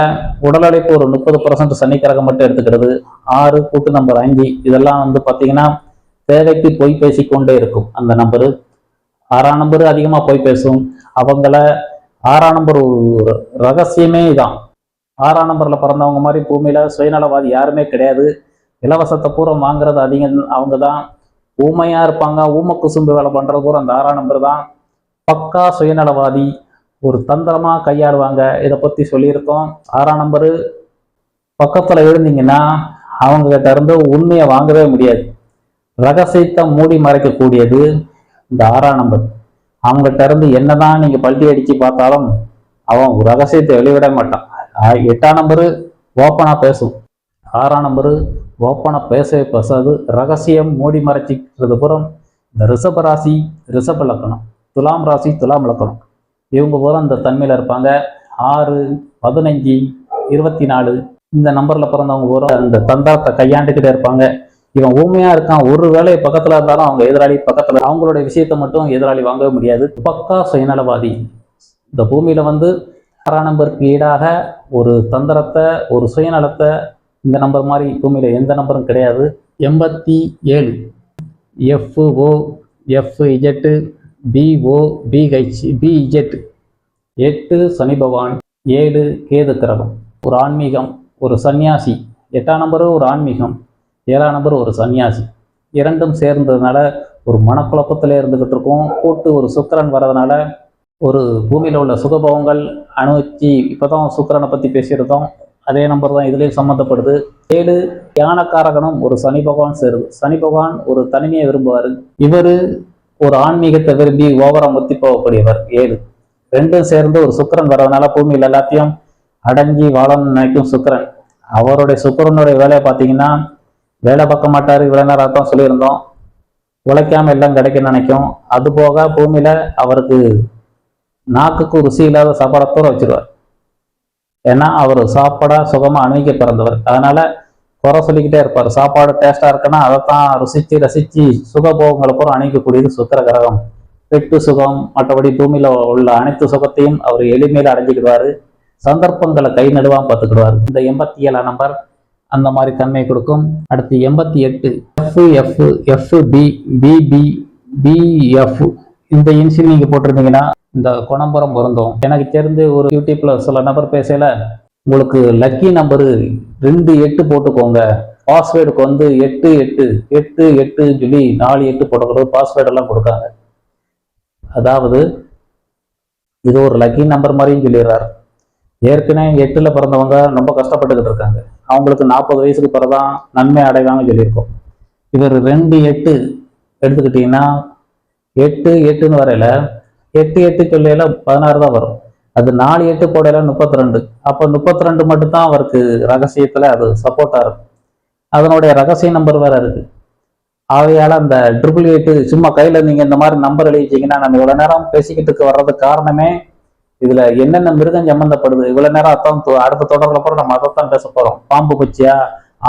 S2: உடல் உழைப்பு ஒரு 30% சனிக்கிரகம் மட்டும் எடுத்துக்கிறது. 6 கூட்டு நம்பர் 5 இதெல்லாம் வந்து பார்த்தீங்கன்னா தேவைக்கு பொய் பேசிக்கொண்டே இருக்கும். அந்த நம்பரு 6ஆம் நம்பரு அதிகமாக பொய் பேசும். அவங்கள 6ஆம் நம்பர் ஒரு ரகசியமே தான். 6ஆம் நம்பரில் பிறந்தவங்க மாதிரி பூமியில் சுயநலவாதி யாருமே கிடையாது. இலவசத்தை பூரா வாங்குறது அதிகம் அவங்க தான். ஊமையாக இருப்பாங்க, ஊமை குசும்பு வேலை பண்ணுறது பூரா அந்த 6ஆம் நம்பர் தான். பக்கா சுயநலவாதி, ஒரு தந்திரமாக கையாடுவாங்க. இதை பற்றி சொல்லியிருக்கோம். 6ஆம் நம்பரு பக்கத்தில் எழுந்தீங்கன்னா அவங்க கிட்ட இருந்து உண்மையை வாங்கவே முடியாது. ரகசியத்தை மூடி மறைக்கக்கூடியது இந்த 6ஆம் நம்பர். அவங்ககிட்ட இருந்து என்னதான் நீங்க பல்ட்டி அடிச்சு பார்த்தாலும் அவன் ரகசியத்தை வெளிவிட மாட்டான். 8ஆம் நம்பரு ஓப்பனா பேசும், 6ஆம் நம்பரு ஓப்பனா பேசவே பேசாது. ரகசியம் மூடி மறைச்சிக்கிறது புறம் இந்த ரிஷப ராசி, ரிஷப லக்கணம், துலாம் ராசி, துலாம் லக்கணம், இவங்க பூரா இந்த தன்மையில இருப்பாங்க. 6, 15, 24 இந்த நம்பர்ல பிறந்தவங்க பூரா இந்த தந்திரத்தை கையாண்டுக்கிட்டே இருப்பாங்க. இவன் ஊமையா இருக்கான், ஒரு வேலையை பக்கத்துல இருந்தாலும் அவங்க எதிராளி பக்கத்துல, அவங்களுடைய விஷயத்தை மட்டும் எதிராளி வாங்கவே முடியாது. பக்கா சுயநலவாதி. இந்த பூமியில வந்து 6ஆம் நம்பருக்கு ஈடாக ஒரு தந்திரத்தை, ஒரு சுயநலத்தை இந்த நம்பர் மாதிரி பூமியில எந்த நம்பரும் கிடையாது. 87 FO, FZ, BO, BH, BZ. 8 சனி பகவான், 7 கேது கிரகம். ஒரு ஆன்மீகம், ஒரு சன்னியாசி. 8ஆம் நம்பரு ஒரு ஆன்மீகம், 7ஆம் நம்பர் ஒரு சன்னியாசி. இரண்டும் சேர்ந்ததுனால ஒரு மனக்குழப்பத்திலே இருந்துகிட்டு இருக்கும். கூட்டு ஒரு சுக்கிரன் வர்றதுனால ஒரு பூமியில் உள்ள சுகபவங்கள் அனுபவிச்சு. இப்போதான் சுக்கிரனை பற்றி பேசியிருந்தோம், அதே நம்பர் தான் இதுலேயும் சம்மந்தப்படுது. 7 ஞானக்காரகனும் ஒரு சனி பகவான் சேருது. சனி பகவான் ஒரு தனிமையை விரும்புவார். இவர் ஒரு ஆன்மீகத்தை விரும்பி ஓவரா முத்தி போகக்கூடியவர். 7 ரெண்டும் சேர்ந்து ஒரு சுக்கிரன் வர்றதுனால பூமியில் எல்லாத்தையும் அடங்கி வாழணும்னு நினைக்கும் சுக்கிரன். அவருடைய சுக்கிரனுடைய வேலையை பார்த்தீங்கன்னா வேலை பார்க்க மாட்டார். இவ்வளோ நேரம் தான் சொல்லியிருந்தோம். உழைக்காம எல்லாம் கிடைக்குன்னு நினைக்கும். அது போக பூமியில அவருக்கு நாக்குக்கு ருசி இல்லாத சாப்பாடை தூர வச்சிருவார். ஏன்னா அவர் சாப்பாடா சுகமா அணுகிக்க பிறந்தவர். அதனால குறை சொல்லிக்கிட்டே இருப்பார். சாப்பாடு டேஸ்டா இருக்குன்னா அதைத்தான் ருசிச்சு ரசிச்சு சுகபோகங்களை பூரா அணுகக்கூடியது சுக்கிர கிரகம். பெட்டு சுகம், மற்றபடி பூமியில உள்ள அனைத்து சுகத்தையும் அவர் எளிமையில அடைஞ்சிக்கிடுவாரு. சந்தர்ப்பங்களை கை நடுவாம பார்த்துக்கிடுவார். இந்த 87ஆம் நம்பர் அந்த மாதிரி தன்மை கொடுக்கும். அடுத்து 88 FF இந்த இன்சில் நீங்க போட்டிருந்தீங்கன்னா இந்த குணம்புறம் பொருந்தும். எனக்கு தெரிந்து ஒரு யூடியூப்ல சில நபர் பேசல, உங்களுக்கு லக்கி நம்பரு 28 போட்டுக்கோங்க, பாஸ்வேர்டுக்கு வந்து 88 சொல்லி 48 போட்டுக்கிறது பாஸ்வேர்டு எல்லாம் கொடுக்காங்க. அதாவது இது ஒரு லக்கி நம்பர் மாதிரியும் சொல்லிடுறாரு. ஏற்கனவே 8ல பிறந்தவங்க ரொம்ப கஷ்டப்பட்டுக்கிட்டு இருக்காங்க. அவங்களுக்கு 40 வயசுக்கு பிறகுதான் நன்மை அடைவாங்க சொல்லியிருக்கோம். இவர் 28 எடுத்துக்கிட்டீங்கன்னா 8 வரையில 8 சொல்லையில 16 தான் வரும். அது 4 போடையில 32. அப்போ 32 மட்டும்தான் அவருக்கு ரகசியத்துல அது சப்போர்ட்டா இருக்கும். அதனுடைய ரகசிய நம்பர் வேற இருக்கு. ஆகையால அந்த 888 சும்மா கையில நீங்க இந்த மாதிரி நம்பர் எழுதிச்சீங்கன்னா நம்ம இவ்வளவு நேரம் பேசிக்கிட்டு வர்றதுக்கு காரணமே இதுல என்னென்ன மிருகம் சம்பந்தப்படுது. இவ்வளவு நேரம் அடுத்த தொடர்ல போற நம்ம அதைத்தான் பேச போறோம். பாம்பு பச்சியா,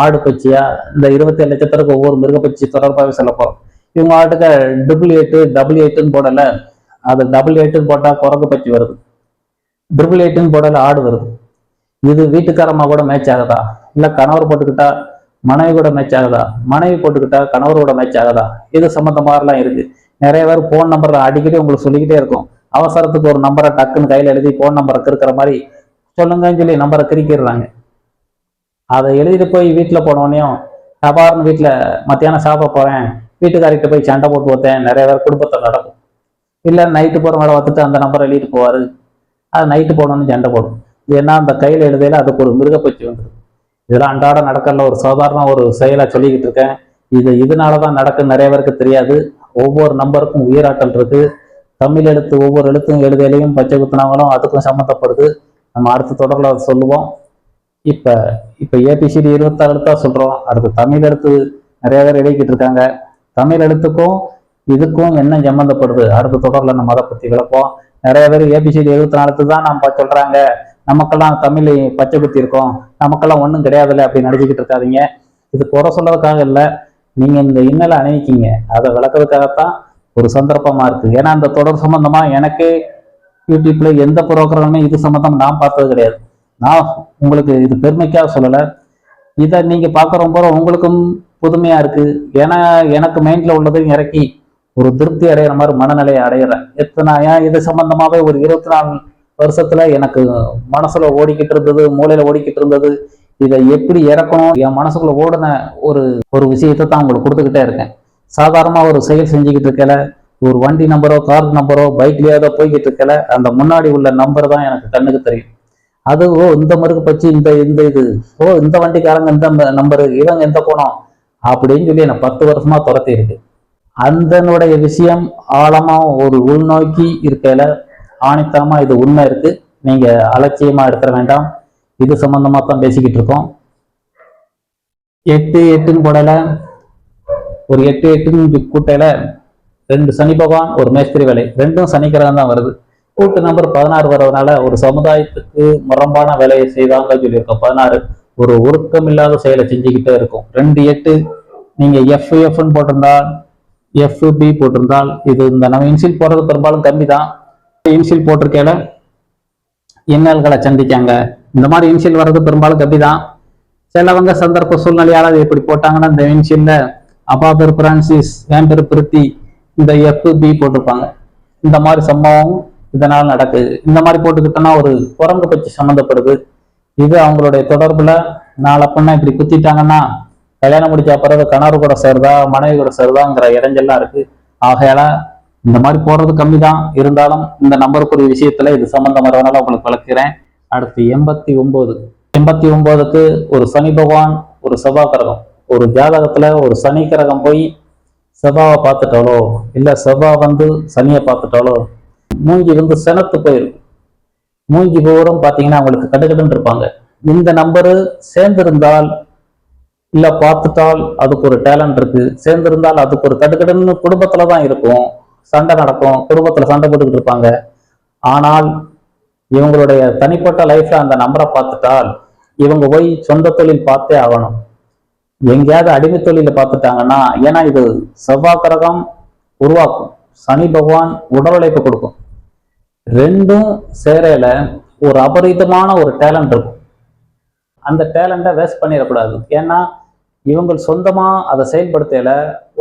S2: ஆடு பச்சியா, இந்த 27 லட்சத்திற்கு ஒவ்வொரு மிருக பச்சி தொடர்பாகவே சொல்ல போறோம். இவங்க ஆட்டுக்கு 888 போடல, அது 88 போட்டா குரங்கு பச்சி வருது, 888 போடல ஆடு வருது. இது வீட்டுக்காரமா கூட மேட்ச் ஆகுதா, இல்ல கணவர் போட்டுக்கிட்டா மனைவி கூட மேட்ச் ஆகுதா, மனைவி போட்டுக்கிட்டா கணவரோட மேட்ச் ஆகுதா, இது சம்பந்தமாலாம் இருக்கு. நிறைய பேர் போன் நம்பர் அடிக்கடி உங்களுக்கு சொல்லிக்கிட்டே இருக்கும். அவசரத்துக்கு ஒரு நம்பரை டக்குன்னு கையில எழுதி போன் நம்பரை கிறுக்கிற மாதிரி சொல்லுங்கன்னு சொல்லி நம்பரை கிறுக்கிடுறாங்க. அதை எழுதிட்டு போய் வீட்டுல போனோடனையும் சாப்பாடுன்னு வீட்டுல மத்தியானம் சாப்பிட போறேன், வீட்டுக்காரிட்ட போய் சண்டை போட்டு வைத்தேன், நிறைய பேர் குடும்பத்தில் நடக்கும். இல்ல நைட்டு போற மேடம் வந்துட்டு அந்த நம்பரை எழுதிட்டு போவாரு, அது நைட்டு போனோன்னு சண்டை போடும். ஏன்னா அந்த கையில எழுதையில அதுக்கு ஒரு மிருகப்பச்சி வந்துடும். இதெல்லாம் அன்றாட நடக்கல, ஒரு சாதாரண ஒரு செயலா சொல்லிக்கிட்டு இருக்கேன். இதனாலதான் நடக்க நிறைய பேருக்கு தெரியாது. ஒவ்வொரு நம்பருக்கும் உயிராற்றல் இருக்கு. தமிழ் எழுத்து ஒவ்வொரு எழுத்தும் எழுதையிலையும் பச்சை குத்துனாங்களும் அதுக்கும் சம்மந்தப்படுது. நம்ம அடுத்த தொடர்ல அதை சொல்லுவோம். இப்ப ஏபிசிடி 26 எழுத்தா சொல்றோம். அடுத்து தமிழ் எழுத்து நிறைய பேர் எழுதிக்கிட்டு இருக்காங்க. தமிழ் எழுத்துக்கும் இதுக்கும் என்ன சம்மந்தப்படுது அடுத்த தொடர்ல நம்ம அதை பத்தி விளப்போம். நிறைய பேர் ஏபிசிடி 24 தான் நம்ம சொல்றாங்க, நமக்கெல்லாம் தமிழ் பச்சை குத்தி இருக்கோம், நமக்கெல்லாம் ஒன்றும் கிடையாதுல்ல அப்படின்னு நினைச்சுக்கிட்டு இருக்காதீங்க. இது குறை சொல்றதுக்காக இல்லை, நீங்க இந்த இன்னலை அணிவிக்கிங்க, அதை விளக்குறதுக்காகத்தான் ஒரு சந்தர்ப்பமா இருக்கு. ஏன்னா அந்த தொடர் சம்பந்தமா எனக்கே யூடியூப்ல எந்த புரோகிராமே இது சம்பந்தம் நான் பார்த்தது கிடையாது. நான் உங்களுக்கு இது பெருமைக்காக சொல்லலை, இதை நீங்க பார்க்குற போற உங்களுக்கும் புதுமையா இருக்கு. ஏன்னா எனக்கு மைண்ட்ல உள்ளதையும் இறக்கி ஒரு திருப்தி அடைகிற மாதிரி மனநிலையை அடையிறேன். ஏன் இது சம்பந்தமாவே ஒரு 24 வருஷத்துல எனக்கு மனசுல ஓடிக்கிட்டு இருந்தது, மூளையில ஓடிக்கிட்டு இருந்தது. இதை எப்படி இறக்கணும், என் மனசுக்குள்ள ஓடின ஒரு விஷயத்தை தான் உங்களுக்கு கொடுத்துக்கிட்டே இருக்கேன். சாதாரணமா ஒரு செயல் செஞ்சுக்கிட்டு இருக்கல, ஒரு வண்டி நம்பரோ கார் நம்பரோ பைக்லயோ ஏதோ போய்கிட்டு இருக்கல, அந்த முன்னாடி உள்ள நம்பர் தான் எனக்கு கண்ணுக்கு தெரியும். அது இந்த மருக்கு பச்சு இந்த இது இந்த வண்டிக்காரங்க இந்த நம்பரு, இவங்க எந்த கோணம் அப்படின்னு சொல்லி எனக்கு 10 வருஷமா துரத்தி இருக்கு. அந்தனுடைய விஷயம் ஆழமா ஒரு உள்நோக்கி இருக்கல, ஆணித்தனமா இது உண்மை இருக்கு. நீங்க அலட்சியமா எடுத்துட வேண்டாம். இது சம்பந்தமா தான் பேசிக்கிட்டு இருக்கோம். 8 போடல, ஒரு 8 கூட்டையில 2 சனி பகவான், ஒரு மேஸ்திரி வேலை, ரெண்டும் சனிக்கிரகம் தான் வருது. கூட்டு நம்பர் 16 வர்றதுனால ஒரு சமுதாயத்துக்கு முரம்பான வேலையை செய்வாங்க சொல்லியிருக்கோம். 16 ஒரு ஒழுக்கம் இல்லாத செயலை செஞ்சுக்கிட்டே இருக்கும். 2 நீங்க FFன்னு போட்டிருந்தால், FB போட்டிருந்தால், இது இந்த நம்ம இன்சில் போடுறது பெரும்பாலும் கம்மி தான். இன்சில் போட்டிருக்கையில இன்னல்களை சந்திக்காங்க. இந்த மாதிரி இன்சில் வர்றது பெரும்பாலும் கம்மி தான். சிலவங்க சந்தர்ப்ப சூழ்நிலையால இப்படி போட்டாங்கன்னா இந்த இன்சில்ல அப்பா பேர் பிரான்சிஸ், என் பேர் பிரித்தி, இந்த FB போட்டிருப்பாங்க. இந்த மாதிரி சம்பவம் இதனால நடக்குது. இந்த மாதிரி போட்டுக்கிட்டோம்னா ஒரு குரங்கு பற்றி சம்மந்தப்படுது. இது அவங்களுடைய தொடர்புல நாளை பொண்ணா இப்படி குத்திட்டாங்கன்னா கல்யாணம் முடிச்ச பிறகு கணவர் கூட சேருதா மனைவி கூட சேருதாங்கிற இடைஞ்செல்லாம் இருக்கு. ஆகையால இந்த மாதிரி போடுறது கம்மி தான். இருந்தாலும் இந்த நம்பருக்கு ஒரு விஷயத்துல இது சம்பந்தம் வரதுனால உங்களுக்கு விளக்குறேன். அடுத்து 89க்கு ஒரு சனி பகவான், ஒரு செவ்வாய் கிரகம். ஒரு ஜாதகத்துல ஒரு சனி கிரகம் போய் செவ்வாவை பார்த்துட்டாலோ, இல்ல செவ்வாய் வந்து சனியை பார்த்துட்டாலோ மூஞ்சி வந்து செனத்து போயிருக்கு. மூஞ்சி பூரம் பார்த்தீங்கன்னா அவங்களுக்கு கடுகடுன்னு இருப்பாங்க. இந்த நம்பரு சேர்ந்திருந்தால் இல்ல பார்த்துட்டால் அதுக்கு ஒரு டேலண்ட் இருக்கு, சேர்ந்திருந்தால் அதுக்கு ஒரு கடுகடுன்னு குடும்பத்துலதான் இருக்கும், சண்டை நடக்கும், குடும்பத்துல சண்டை போட்டுக்கிட்டு இருப்பாங்க. ஆனால் இவங்களுடைய தனிப்பட்ட லைஃப்ல அந்த நம்பரை பார்த்துட்டால் இவங்க போய் சொந்த தொழில் பார்த்தே ஆகணும். எங்கேயாவது அடிமை தொழில பார்த்துட்டாங்கன்னா, ஏன்னா இது செவ்வாய் கிரகம் உருவாக்கும், சனி பகவான் உடல் உழைப்பு கொடுக்கும். ரெண்டும் சேரையில ஒரு அபரிதமான ஒரு டேலண்ட் இருக்கும். அந்த டேலண்ட்டை வேஸ்ட் பண்ணிடக்கூடாது. ஏன்னா இவங்க சொந்தமா அதை செயல்படுத்தல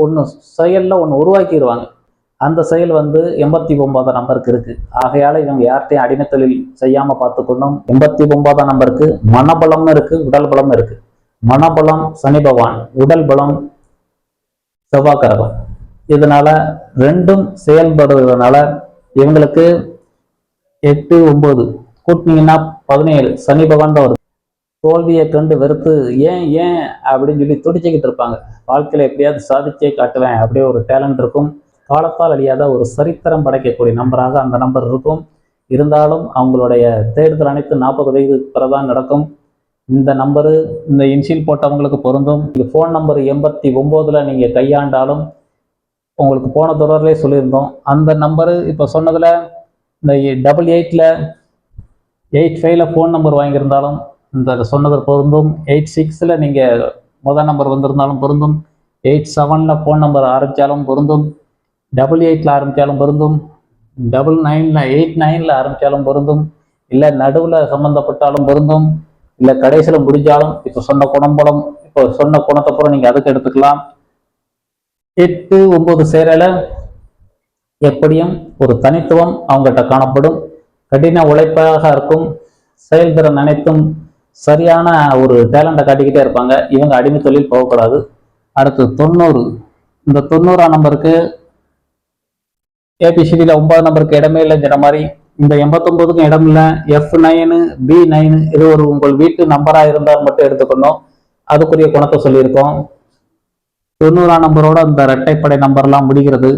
S2: ஒன்று செயல்ல ஒன்று உருவாக்கிடுவாங்க. அந்த செயல் 89 நம்பருக்கு இருக்கு. ஆகையால இவங்க யார்கிட்டையும் அடிமை தொழில் செய்யாம பார்த்துக்கணும். 89 நம்பருக்கு மனபலம் இருக்கு, உடல் பலம் இருக்கு. மனபலம் சனி பகவான், உடல் பலம் செவ்வாய் கிரகம். இதனால ரெண்டும் செயல்படுறதுனால இவங்களுக்கு 8, 9 கூட்டினீங்கன்னா 17 சனி பகவான் தான் வருது. தோல்வியை கண்டு வெறுத்து ஏன் ஏன் அப்படின்னு சொல்லி துடிச்சுக்கிட்டு இருப்பாங்க. வாழ்க்கையில எப்படியாவது சாதிச்சே காட்டுவேன் அப்படியே ஒரு டேலண்ட் இருக்கும். காலத்தால் அழியாத ஒரு சரித்திரம் படைக்கக்கூடிய நம்பராக அந்த நம்பர் இருக்கும். இருந்தாலும் அவங்களுடைய தேடுதல் அனைத்து 40 வயதுக்கு பிறதான் நடக்கும். இந்த நம்பரு இந்த இன்ஷியல் போட்டவங்களுக்கு பொருந்தும். ஃபோன் நம்பர் 89ல் நீங்கள் கையாண்டாலும் உங்களுக்கு போன தொடர்லேயே சொல்லியிருந்தோம். அந்த நம்பரு இப்போ சொன்னதில் இந்த 88ல் 85ல் ஃபோன் நம்பர் வாங்கியிருந்தாலும் இந்த சொன்னது பொருந்தும். 86ல் நீங்கள் முதல் நம்பர் வந்திருந்தாலும் பொருந்தும். 87ல் ஃபோன் நம்பர் ஆரம்பித்தாலும் பொருந்தும். 88ல் ஆரம்பித்தாலும் பொருந்தும். 89ல் ஆரம்பித்தாலும் பொருந்தும். இல்லை நடுவில் சம்மந்தப்பட்டாலும் பொருந்தும். இல்லை கடைசியில் முடிஞ்சாலும் இப்போ சொன்ன குணம்பலம் இப்போ சொன்ன குணத்தை பூரா நீங்கள் அதுக்கு எடுத்துக்கலாம். 8, 9 சேரல எப்படியும் ஒரு தனித்துவம் அவங்ககிட்ட காணப்படும். கடின உழைப்பாக இருக்கும். செயல்திறன் அனைத்தும் சரியான ஒரு டேலண்ட்டை காட்டிக்கிட்டே இருப்பாங்க. இவங்க அடிமை தொழில் போகக்கூடாது. அடுத்து 90. இந்த 90ஆம் நம்பருக்கு ஏபிசிடியில் 9 நம்பருக்கு இடமே இல்லைங்கிற மாதிரி இந்த 89க்கும் இடம் இல்லை. F9, B9 இது ஒரு உங்கள் வீட்டு நம்பராக இருந்தால் மட்டும் எடுத்துக்கணும். அதுக்குரிய குணத்தை சொல்லியிருக்கோம். 90ஆம் நம்பரோட இந்த இரட்டைப்படை நம்பர்லாம் முடிகிறது.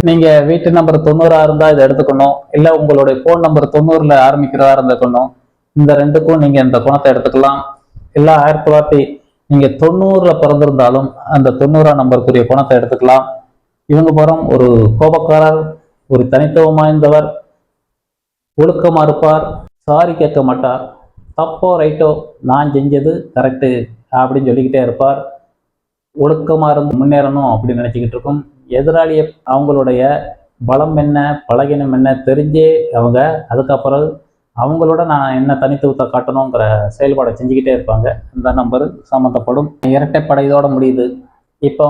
S2: நீங்க வீட்டு நம்பர் 90 இருந்தால் இதை எடுத்துக்கணும். இல்லை உங்களுடைய ஃபோன் நம்பர் 90ல் ஆரம்பிக்கிறதா இருந்துக்கணும். இந்த ரெண்டுக்கும் நீங்க இந்த குணத்தை எடுத்துக்கலாம். இல்லை 1900 நீங்க 90ல் பிறந்திருந்தாலும் அந்த 90ஆம் நம்பருக்குரிய குணத்தை எடுத்துக்கலாம். இவங்க புறம் ஒரு கோபக்காரர், ஒரு தனித்துவம் வாய்ந்தவர், ஒழுக்கமா இருப்பார், சாரி கேட்க மாட்டார், தப்போ ரைட்டோ நான் செஞ்சது கரெக்டு அப்படின்னு சொல்லிக்கிட்டே இருப்பார். ஒழுக்கமா இருந்து முன்னேறணும் அப்படின்னு நினைச்சுக்கிட்டு இருக்கும். எதிராளியை அவங்களுடைய பலம் என்ன பலகீனம் என்ன தெரிஞ்சே அவங்க அதுக்கப்புறம் அவங்களோட நான் என்ன தனித்துவத்தை காட்டணுங்கிற செயல்பாடை செஞ்சுக்கிட்டே இருப்பாங்க. இந்த நம்பர் சம்மந்தப்படும். இரட்டைப்படை இதோட முடியுது. இப்போ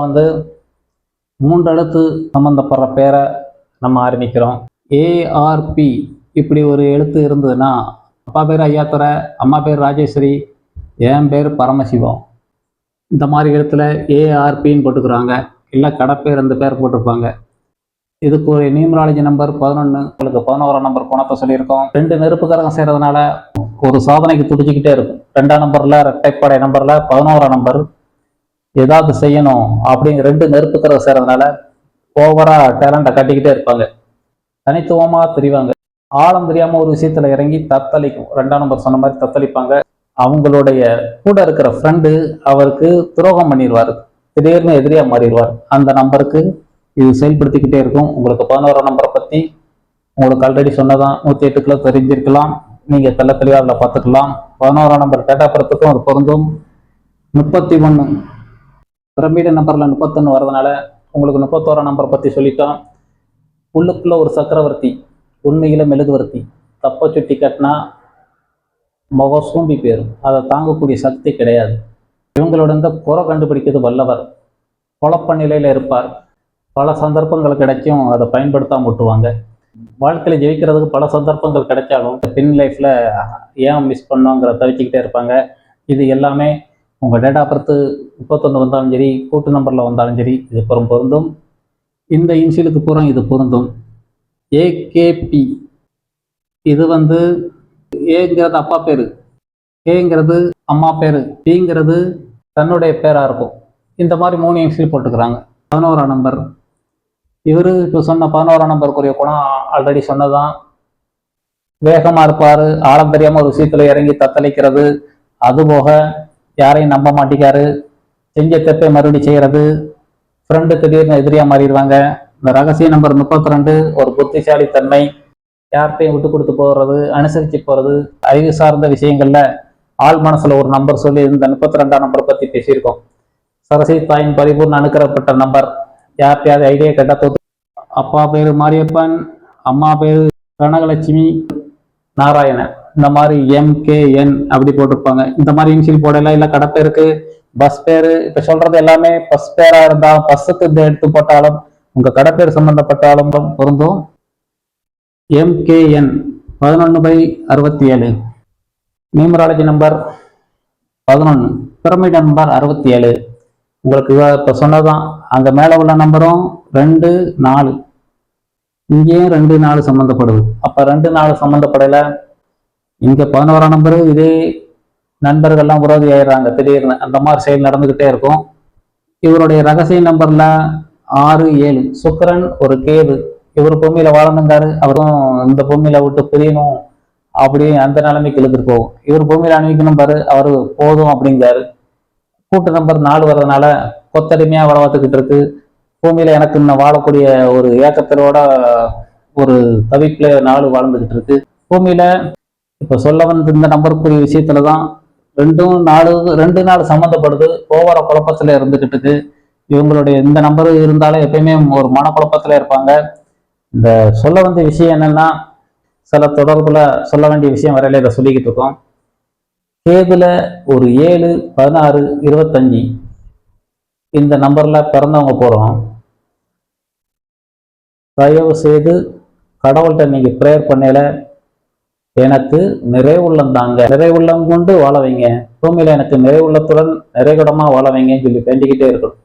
S2: 3 எழுத்து சம்மந்தப்படுற பேரை நம்ம ஆரம்பிக்கிறோம். ARP இப்படி ஒரு எழுத்து இருந்ததுன்னா அப்பா பேர் ஐயாத்துறை, அம்மா பேர் ராஜேஸ்வரி, என் பேர் பரமசிவம். இந்த மாதிரி எழுத்துல ARPன்னு போட்டுக்கிறாங்க. இல்லை கடைப்பேர் இந்த பேர் போட்டிருப்பாங்க. இதுக்கு ஒரு நியூமராலஜி நம்பர் 11. உங்களுக்கு 11ஆம் நம்பர் குணத்தை சொல்லியிருக்கோம். 2 நெருப்பு கரகம் செய்கிறதுனால ஒரு சாதனைக்கு துடிச்சிக்கிட்டே இருக்கும். 2ஆம் நம்பரில் இரட்டைப்படை நம்பரில் 11ஆம் நம்பர் ஏதாவது செய்யணும் அப்படிங்கிற 2 நெருப்பு கரகம் செய்கிறதுனால ஓவரா டேலண்ட்டை கட்டிக்கிட்டே இருப்பாங்க. தனித்துவமாக தெரிவாங்க. ஆழம் தெரியாமல் ஒரு விஷயத்துல இறங்கி தத்தளிக்கும். 2ஆம் நம்பர் சொன்ன மாதிரி தத்தளிப்பாங்க. அவங்களுடைய கூட இருக்கிற ஃப்ரெண்டு அவருக்கு துரோகம் பண்ணிடுவார். திடீர்னு எதிரியா மாறிடுவார். அந்த நம்பருக்கு இது செயல்படுத்திக்கிட்டே இருக்கும். உங்களுக்கு 11ஆம் நம்பரை பற்றி உங்களுக்கு ஆல்ரெடி சொன்னதான் 108 கிலோ தெரிஞ்சிருக்கலாம். நீங்கள் தெளிவாக அதில் பார்த்துக்கலாம். 11ஆம் நம்பர் டேட்டா பரத்துக்கும் அது பொருந்தும். 31 பிரமிடு நம்பரில் 31 வரதுனால உங்களுக்கு 31ஆம் நம்பரை பற்றி சொல்லிட்டோம். உள்ளுக்குள்ள ஒரு சக்கரவர்த்தி, உண்மையில மெழுகுவர்த்தி. தப்பை சுட்டி கட்டினா முகம் சூம்பி போயிடும். அதை தாங்கக்கூடிய சக்தி கிடையாது. இவங்களோட இந்த குறை கண்டுபிடிக்கிறது வல்லவர். குழப்ப நிலையில் இருப்பார். பல சந்தர்ப்பங்கள் கிடைச்சும் அதை பயன்படுத்தாம விட்டுவாங்க. வாழ்க்கையில் ஜெயிக்கிறதுக்கு பல சந்தர்ப்பங்கள் கிடைச்சாலும் பின் லைஃப்பில் ஏன் மிஸ் பண்ணோங்கிற தவிச்சுக்கிட்டே இருப்பாங்க. இது எல்லாமே உங்கள் டேட் ஆஃப் பர்த் 31 வந்தாலும் சரி, கூட்டு நம்பரில் வந்தாலும் சரி, இது பொருந்தும். இந்த இன்சியலுக்கு பூரா இது பொருந்தும். AKP இது ஏங்கிறது அப்பா பேர், கேங்கிறது அம்மா பேர், பிங்கிறது தன்னுடைய பேராக இருக்கும். இந்த மாதிரி 3 இன்சியல் போட்டுக்கிறாங்க. 11ஆம் நம்பர் இவர் இப்போ சொன்ன 11ஆம் நம்பருக்குரிய குணம் ஆல்ரெடி சொன்னதான். வேகமாக இருப்பார். ஆழம் தெரியாமல் ஒரு விஷயத்தில் இறங்கி தத்தளிக்கிறது. அதுபோக யாரையும் நம்ப மாட்டேங்காரு. செஞ்ச தப்பை மறுபடியும் செய்கிறது. ஃப்ரெண்டு திடீர்னு எதிரியாக மாறிடுவாங்க. இந்த ரகசிய நம்பர் 32 ஒரு புத்திசாலித்தன்மை, யார்கிட்டையும் விட்டு கொடுத்து போகிறது, அனுசரித்து போகிறது, அறிவு சார்ந்த விஷயங்களில் ஆள் மனசில் ஒரு நம்பர் சொல்லி இந்த 32ஆம் நம்பரை பற்றி பேசியிருக்கோம். சரஸ்வதி தாயின் பரிபூர்ண அனுக்கிரகப்பட்ட நம்பர். யார்கிட்டையாவது ஐடியா கேட்டால் அப்பா பேர் மாரியப்பன், அம்மா பேர் கனகலட்சுமி நாராயணன். இந்த மாதிரி MKN அப்படி போட்டிருப்பாங்க. இந்த மாதிரி இனிஷியல் போடலாம். இல்லை கடை பேருக்கு பஸ் பேரு இப்ப சொல்றது எல்லாமே பஸ் பேரா இருந்தா பஸ்ஸுக்கு இந்த எடுத்து போட்டாலும் உங்க கடை பேர் சம்பந்தப்பட்டாலும் பொருந்தும். MKN 11/67, numerology number 11, pyramid number 67. உங்களுக்கு இப்போ சொன்னதான் அங்கே மேலே உள்ள நம்பரும் 2, 4, இங்கேயும் 2, 4 சம்மந்தப்படுது. அப்போ 2, 4 சம்மந்தப்படலை. இங்கே 11ஆம் நம்பரு இதே நண்பர்கள்லாம் உறவு ஆயிடுறாங்க திடீர்னு. அந்த மாதிரி செயல் நடந்துக்கிட்டே இருக்கும். இவருடைய ரகசிய நம்பர்ல 6, 7, சுக்கிரன் ஒரு கேது. இவர் பூமியில வாழ்ந்துங்காரு, அவரும் இந்த பூமியில விட்டு பிரியணும் அப்படி அந்த நிலைமைக்கு இழுத்துட்டு போகும். இவர் பூமியில அணிவிக்கணும் பாரு, அவரு போதும் அப்படிங்காரு. கூட்டு நம்பர் 4 வர்றதுனால கொத்தடிமையா வளர்த்துக்கிட்டு இருக்கு. பூமியில எனக்கு இன்னும் வாழக்கூடிய ஒரு ஏக்கத்திலோட ஒரு தவிப்புல 4 வாழ்ந்துகிட்டு இருக்கு பூமியில. இப்ப சொல்ல வந்து இந்த நம்பருக்குரிய விஷயத்துலதான் 2, 4 சம்மந்தப்படுது. போகிற குழப்பத்துல இருந்துகிட்டு இருக்கு. இவங்களுடைய இந்த நம்பர் இருந்தாலும் எப்பயுமே ஒரு மனக்குழப்பத்துல இருப்பாங்க. இந்த சொல்ல வந்த விஷயம் என்னன்னா, சில தொடர்புல சொல்ல வேண்டிய விஷயம் வரையில இதை சொல்லிக்கிட்டு இருக்கோம். கேதுல ஒரு 7, 16, 25 இந்த நம்பர்ல பிறந்தவங்க போறோம். தயவு செய்து கடவுள்கிட்ட நீங்க ப்ரேயர் பண்ணல, எனக்கு நிறைவுள்ளம் தாங்க, நிறைவுள்ளம் கொண்டு வாழ வைங்க, பூமியில எனக்கு நிறைவுள்ளத்துடன் நிறைகுடமா வாழ வைங்கன்னு சொல்லி வேண்டிக்கிட்டே இருக்கணும்.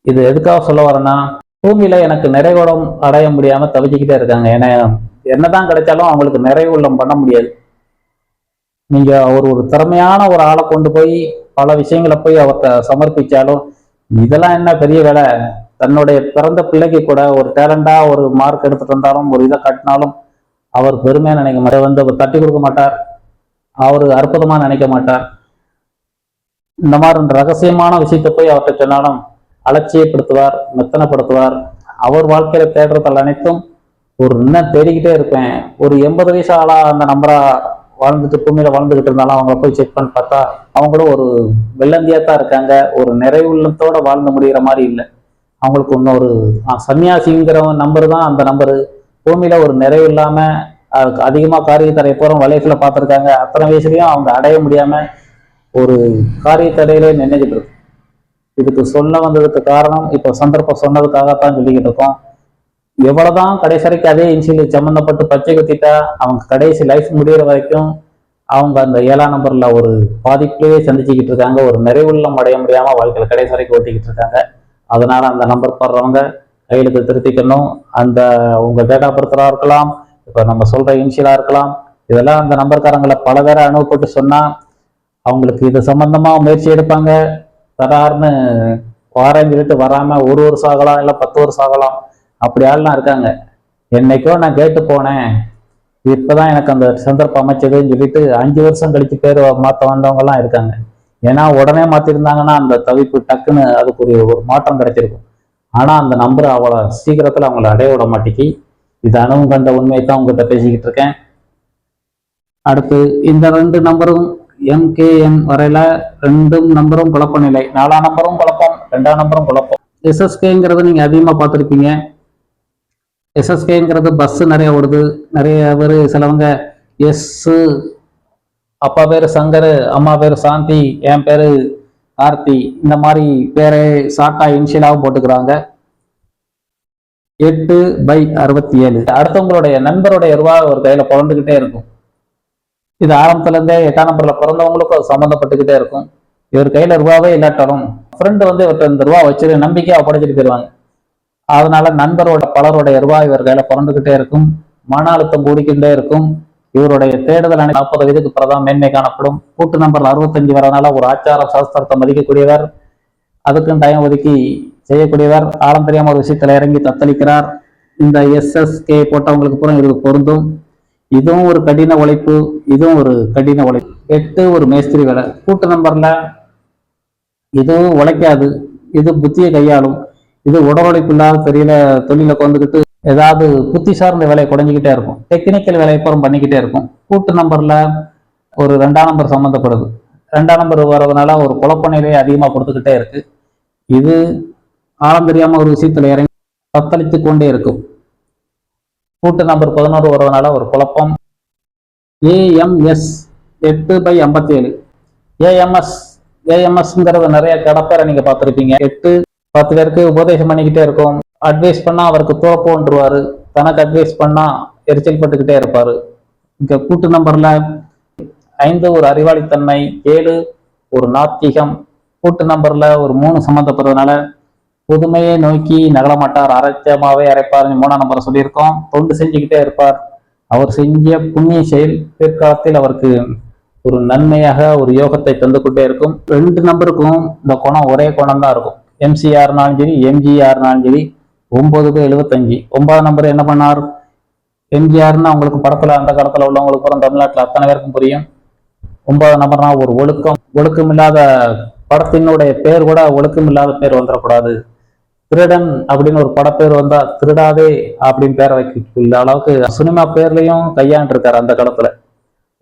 S2: இது எதுக்காக சொல்ல வரேன்னா, பூமியில எனக்கு நிறைகுடம் அடைய முடியாம தவிச்சுக்கிட்டே இருக்காங்க. ஏன்னா என்னதான் கிடைச்சாலும் அவங்களுக்கு நிறைவுள்ளம் பண்ண முடியாது. நீங்க ஒரு திறமையான ஒரு ஆளை கொண்டு போய் பல விஷயங்களை போய் அவர்கிட்ட சமர்ப்பிச்சாலும் இதெல்லாம் என்ன பெரிய வேலை, தன்னுடைய பிறந்த பிள்ளைக்கு கூட ஒரு டேலண்டா ஒரு மார்க் எடுத்துட்டு வந்தாலும் ஒரு இதை கட்டினாலும் அவர் பெருமையா நினைக்க மாட்டார், வந்து தட்டி கொடுக்க மாட்டார், அவர் அற்புதமா நினைக்க மாட்டார். இந்த மாதிரி ரகசியமான விஷயத்தை போய் அவர்கிட்ட சொன்னாலும் அலட்சியப்படுத்துவார், மெத்தனப்படுத்துவார். அவர் வாழ்க்கையில தேடுறதால் அனைத்தும் ஒரு இன்னும் தேடிக்கிட்டே இருப்பேன். ஒரு 80 வயசு ஆளா அந்த நம்பரா வாழ்ந்துட்டு பூமியில வாழ்ந்துகிட்டு இருந்தாலும் அவங்கள போய் செக் பண்ணி பார்த்தா அவங்களும் ஒரு வெள்ளந்தியா தான் இருக்காங்க. ஒரு நிறைவுள்ளத்தோட வாழ்ந்து முடிகிற மாதிரி இல்லை. அவங்களுக்கு இன்னொரு சன்னியாசிங்கிற நம்பர் தான் அந்த நம்பரு. பூமியில ஒரு நிறைவு இல்லாம அதிகமா காரியத்தடை போறோம் லைஃப்ல பார்த்துருக்காங்க. அத்தனை வயசுலயும் அவங்க அடைய முடியாம ஒரு காரியத்தடையிலே நின்றுகிட்டு இருக்கு. இதுக்கு சொல்ல வந்ததுக்கு காரணம் இப்ப சந்தர்ப்பம் சொன்னதுக்காகத்தான் சொல்லிக்கிட்டு இருக்கோம். எவ்வளவுதான் கடைசி வரைக்கும் அதே இன்சியல் சம்பந்தப்பட்டு பச்சை குத்திட்டா அவங்க கடைசி லைஃப் முடிகிற வரைக்கும் அவங்க அந்த 7ஆம் நம்பர்ல ஒரு பாதிப்புலயே சந்திச்சுக்கிட்டு இருக்காங்க. ஒரு நிறைவுள்ளம் அடைய முடியாம வாழ்க்கையில கடைசி வரைக்கும் ஓட்டிக்கிட்டு இருக்காங்க. அதனால அந்த நம்பர் போடுறவங்க கையெழுத்து திருத்திக்கணும். அந்த உங்க டேட் ஆஃப் பர்த்ரா இருக்கலாம், இப்ப நம்ம சொல்ற இன்சியலா இருக்கலாம். இதெல்லாம் அந்த நம்பர்காரங்களை பல பேரை அனுபவப்பட்டு சொன்னா அவங்களுக்கு இது சம்பந்தமா முயற்சி எடுப்பாங்க. தடார்னு வாரேன்னு சொல்லிட்டு வராம 1 வருஷம் ஆகலாம், இல்லை 10 வருஷம் ஆகலாம். அப்படி ஆள்லாம் இருக்காங்க. என்னைக்கோ நான் கேட்டு போனேன், இப்பதான் எனக்கு அந்த சந்தர்ப்பம் அமைச்சதுன்னு சொல்லிட்டு 5 வருஷம் கழிச்சு பேர் மாற்ற வந்தவங்க எல்லாம் இருக்காங்க. ஏன்னா உடனே மாத்திருந்தாங்கன்னா அந்த தவிப்பு டக்குன்னு அதுக்குரிய ஒரு மாற்றம் கிடைச்சிருக்கும். ஆனா அந்த நம்பர் அவ்வளோ சீக்கிரத்துல அவங்கள அடைய விட மாட்டேங்கி. இது அனுபவம் கண்ட உண்மையை தான் உங்ககிட்ட பேசிக்கிட்டு இருக்கேன். அடுத்து இந்த 2 நம்பரும் MKN வரையில 2 நம்பரும் குழப்ப நிலை. 4ஆம் நம்பரும் குழப்பம், 2ஆம் நம்பரும் குழப்பம். SSKங்கிறது நீங்க அதிகமா பார்த்துருப்பீங்க. SSKங்கிறது பஸ் நிறைய ஓடுது. நிறைய பேர் சிலவங்க எஸ், அப்பா பேரு சங்கர், அம்மா பேரு சாந்தி, என் பேரு கார்த்தி, இந்த மாதிரி பேரை ஷார்ட்டா இனிஷியலாகவும் போட்டுக்கிறாங்க. 8/67. அடுத்தவங்களுடைய நண்பருடைய ரூபா ஒரு கையில பிறந்துகிட்டே இருக்கும். இது ஆரம்பத்துல இருந்தே 8ஆம் நம்பர்ல பிறந்தவங்களுக்கும் அது சம்மந்தப்பட்டுக்கிட்டே இருக்கும். இவர் கையில ரூபாவே இல்லாட்டாலும் ஃப்ரெண்டு வந்து இவர்கிட்ட இந்த ரூபா வச்சிரு நம்பிக்கையா ஒப்படைச்சிட்டு போயிருவாங்க. அதனால நண்பரோட பலருடைய ரூபாய் இவர் கையில பிறந்துகிட்டே இருக்கும். மன அழுத்தம் கூடிக்கிட்டே இருக்கும். இவருடைய தேடுதல் 40 வயதுக்கு பிறதான் மேன்மை காணப்படும். கூட்டு நம்பர் 65 வரனால ஒரு ஆச்சார சாஸ்திரத்தை மதிக்கக்கூடியவர், அதுக்கும் டைம் ஒதுக்கி செய்யக்கூடியவர். ஆழம் தெரியாம ஒரு விஷயத்துல இறங்கி தத்தளிக்கிறார். இந்த SSK போட்டவங்களுக்கு பூரா இது பொருந்தும். இதுவும் ஒரு கடின உழைப்பு, இதுவும் ஒரு கடின உழைப்பு. 8 ஒரு மேஸ்திரி வேலை. கூட்டு நம்பர்ல இதுவும் உழைக்காது, இது புத்தியை கையாளும். இது உடல் உழைப்பு இல்லாத தெரியல தொழில கொண்டுகிட்டு ஏதாவது புத்தி சார்ந்த வேலையை குறைஞ்சிக்கிட்டே இருக்கும். டெக்னிக்கல் வேலையை புறம் பண்ணிக்கிட்டே இருக்கும். கூட்டு நம்பர்ல ஒரு 2ஆம் நம்பர் சம்மந்தப்படுது. 2ஆம் நம்பர் வர்றதுனால ஒரு குழப்ப நிலையை அதிகமா கொடுத்துக்கிட்டே இருக்கு. இது ஆழம் தெரியாம ஒரு விஷயத்துல இறங்கி தத்தளித்து கொண்டே இருக்கும். கூட்டு நம்பர் 11 வருவதனால ஒரு குழப்பம். ஏஎம்எஸ் 8/57. ஏஎம்எஸ்ங்கிறது நிறைய கடப்பேரை நீங்க பார்த்துருப்பீங்க. 8 10 பேருக்கு உபதேசம் பண்ணிக்கிட்டே இருக்கும். அட்வைஸ் பண்ணா அவருக்கு தோப்போன்றுவாரு, தனக்கு அட்வைஸ் பண்ணா எரிச்சல் பட்டுக்கிட்டே இருப்பாரு. இங்க கூட்டு நம்பர்ல 5 ஒரு அறிவாளித்தன்மை, 7 ஒரு நாத்திகம். கூட்டு நம்பர்ல ஒரு 3 சம்மந்தப்படுறதுனால புதுமையை நோக்கி நகலமாட்டார், அரைச்சமாவே அரைப்பார். 3ஆம் நம்பரை சொல்லியிருக்கோம். தொண்டு செஞ்சுக்கிட்டே இருப்பார். அவர் செஞ்ச புண்ணிய செயல் பிற்காலத்தில் அவருக்கு ஒரு நன்மையாக ஒரு யோகத்தை தந்து கொண்டே இருக்கும். 2 நம்பருக்கும் இந்த குணம் ஒரே குணம் தான் இருக்கும். எம்சிஆர்னாலும் சரி எம்ஜிஆர்னாலும் சரி 9/75. 9ஆம் நம்பர் என்ன பண்ணார்? எம்ஜிஆர்னா உங்களுக்கு படத்துல அந்த காலத்துல உள்ளவங்களுக்கு புறம் தமிழ்நாட்டில் அத்தனை பேருக்கும் புரியும். 9ஆம் நம்பர்னா ஒரு ஒழுக்கம் இல்லாத படத்தினுடைய பேர் கூட ஒழுக்கம் இல்லாத பேர் வந்துடக்கூடாது. திருடன் அப்படின்னு ஒரு படப்பேர் வந்தா திருடாதே அப்படின்னு பேரை வைக்க அளவுக்கு சினிமா பேர்லயும் கையாண்டு இருக்காரு அந்த காலத்துல.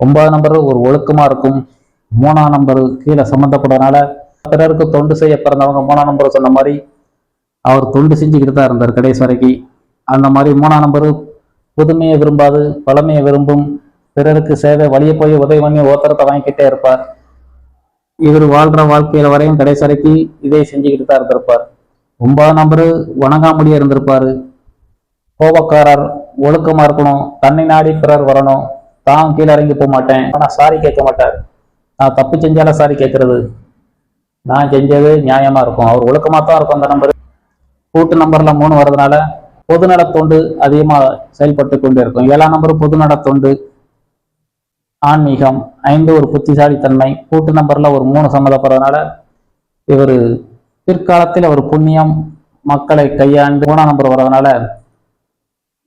S2: 9ஆம் நம்பர் ஒரு ஒழுக்கமா இருக்கும். 3ஆம் நம்பர் கீழே சம்மந்தப்படுறதுனால பிறருக்கு தொண்டு செய்ய பிறந்தவங்க 3ஆம் நம்பர் சொன்ன மாதிரி அவர் தொண்டு செஞ்சுக்கிட்டு தான் இருந்தார் கடைசி வரைக்கும். அந்த மாதிரி 3ஆம் நம்பர் புதுமையை விரும்பாது, பழமையை விரும்பும். பிறருக்கு சேவை வழியே போய் உதவி பண்ணி ஓத்திரத்தை வாங்கிக்கிட்டே இருப்பார். இவர் வாழ்ற வாழ்க்கையில வரையும் கடைசி வரைக்கும் இதை செஞ்சுக்கிட்டு தான் இருந்திருப்பார். 9ஆம் நம்பரு வணங்காமடியே இருந்திருப்பாரு. கோபக்காரர், ஒழுக்கமா இருக்கணும், தன்னை நாடி பிறர் வரணும், தான் கீழே இறங்கி போக மாட்டேன், ஆனா சாரி கேட்க மாட்டார். நான் தப்பு செஞ்சாலும் சாரி கேட்கறது, நான் செஞ்சது நியாயமா இருக்கும். அவர் ஒழுக்கமா தான் இருக்கும் அந்த நம்பர். கூட்டு நம்பர்ல 3 வர்றதுனால பொதுநல தொண்டு அதிகமா செயல்பட்டு கொண்டு இருக்கும். 7ஆம் நம்பர் பொதுநல தொண்டு, ஆன்மீகம். 5 ஒரு புத்திசாலித்தன்மை. கூட்டு நம்பர்ல ஒரு 3 சம்மந்தப்படுறதுனால இவர் பிற்காலத்தில் அவர் புண்ணியம் மக்களை கையாண்டு 3ஆம் நம்பர் வர்றதுனால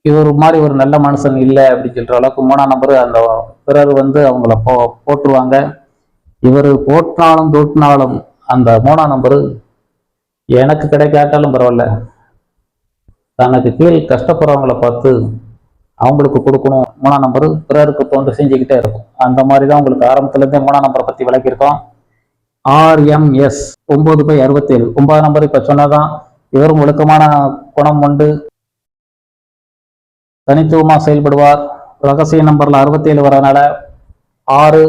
S2: இவர் மாதிரி ஒரு நல்ல மனுஷன் இல்லை அப்படின்னு சொல்ற அளவுக்கு 3ஆம் நம்பர் அந்த பிறர் அவங்கள போட்டுருவாங்க. இவர் போட்டினாலும் தோட்டினாலும் அந்த 3ஆம் நம்பர் எனக்கு கிடைக்காட்டாலும் பரவாயில்ல, தனக்கு கீழ் கஷ்டப்படுறவங்களை பார்த்து அவங்களுக்கு கொடுக்கணும். 3ஆம் நம்பர் பிறருக்கு தொண்டு செஞ்சுக்கிட்டே இருக்கும். அந்த மாதிரி தான் உங்களுக்கு ஆரம்பத்துலேருந்தே 3ஆம் நம்பரை பற்றி விளக்கியிருக்கோம். RMS 9/67. 9ஆம் நம்பர் இப்ப சொன்னதான். இவரும் ஒழுக்கமான குணம் உண்டு, தனித்துவமா செயல்படுவார். ரகசிய நம்பர்ல 67 வரனால 6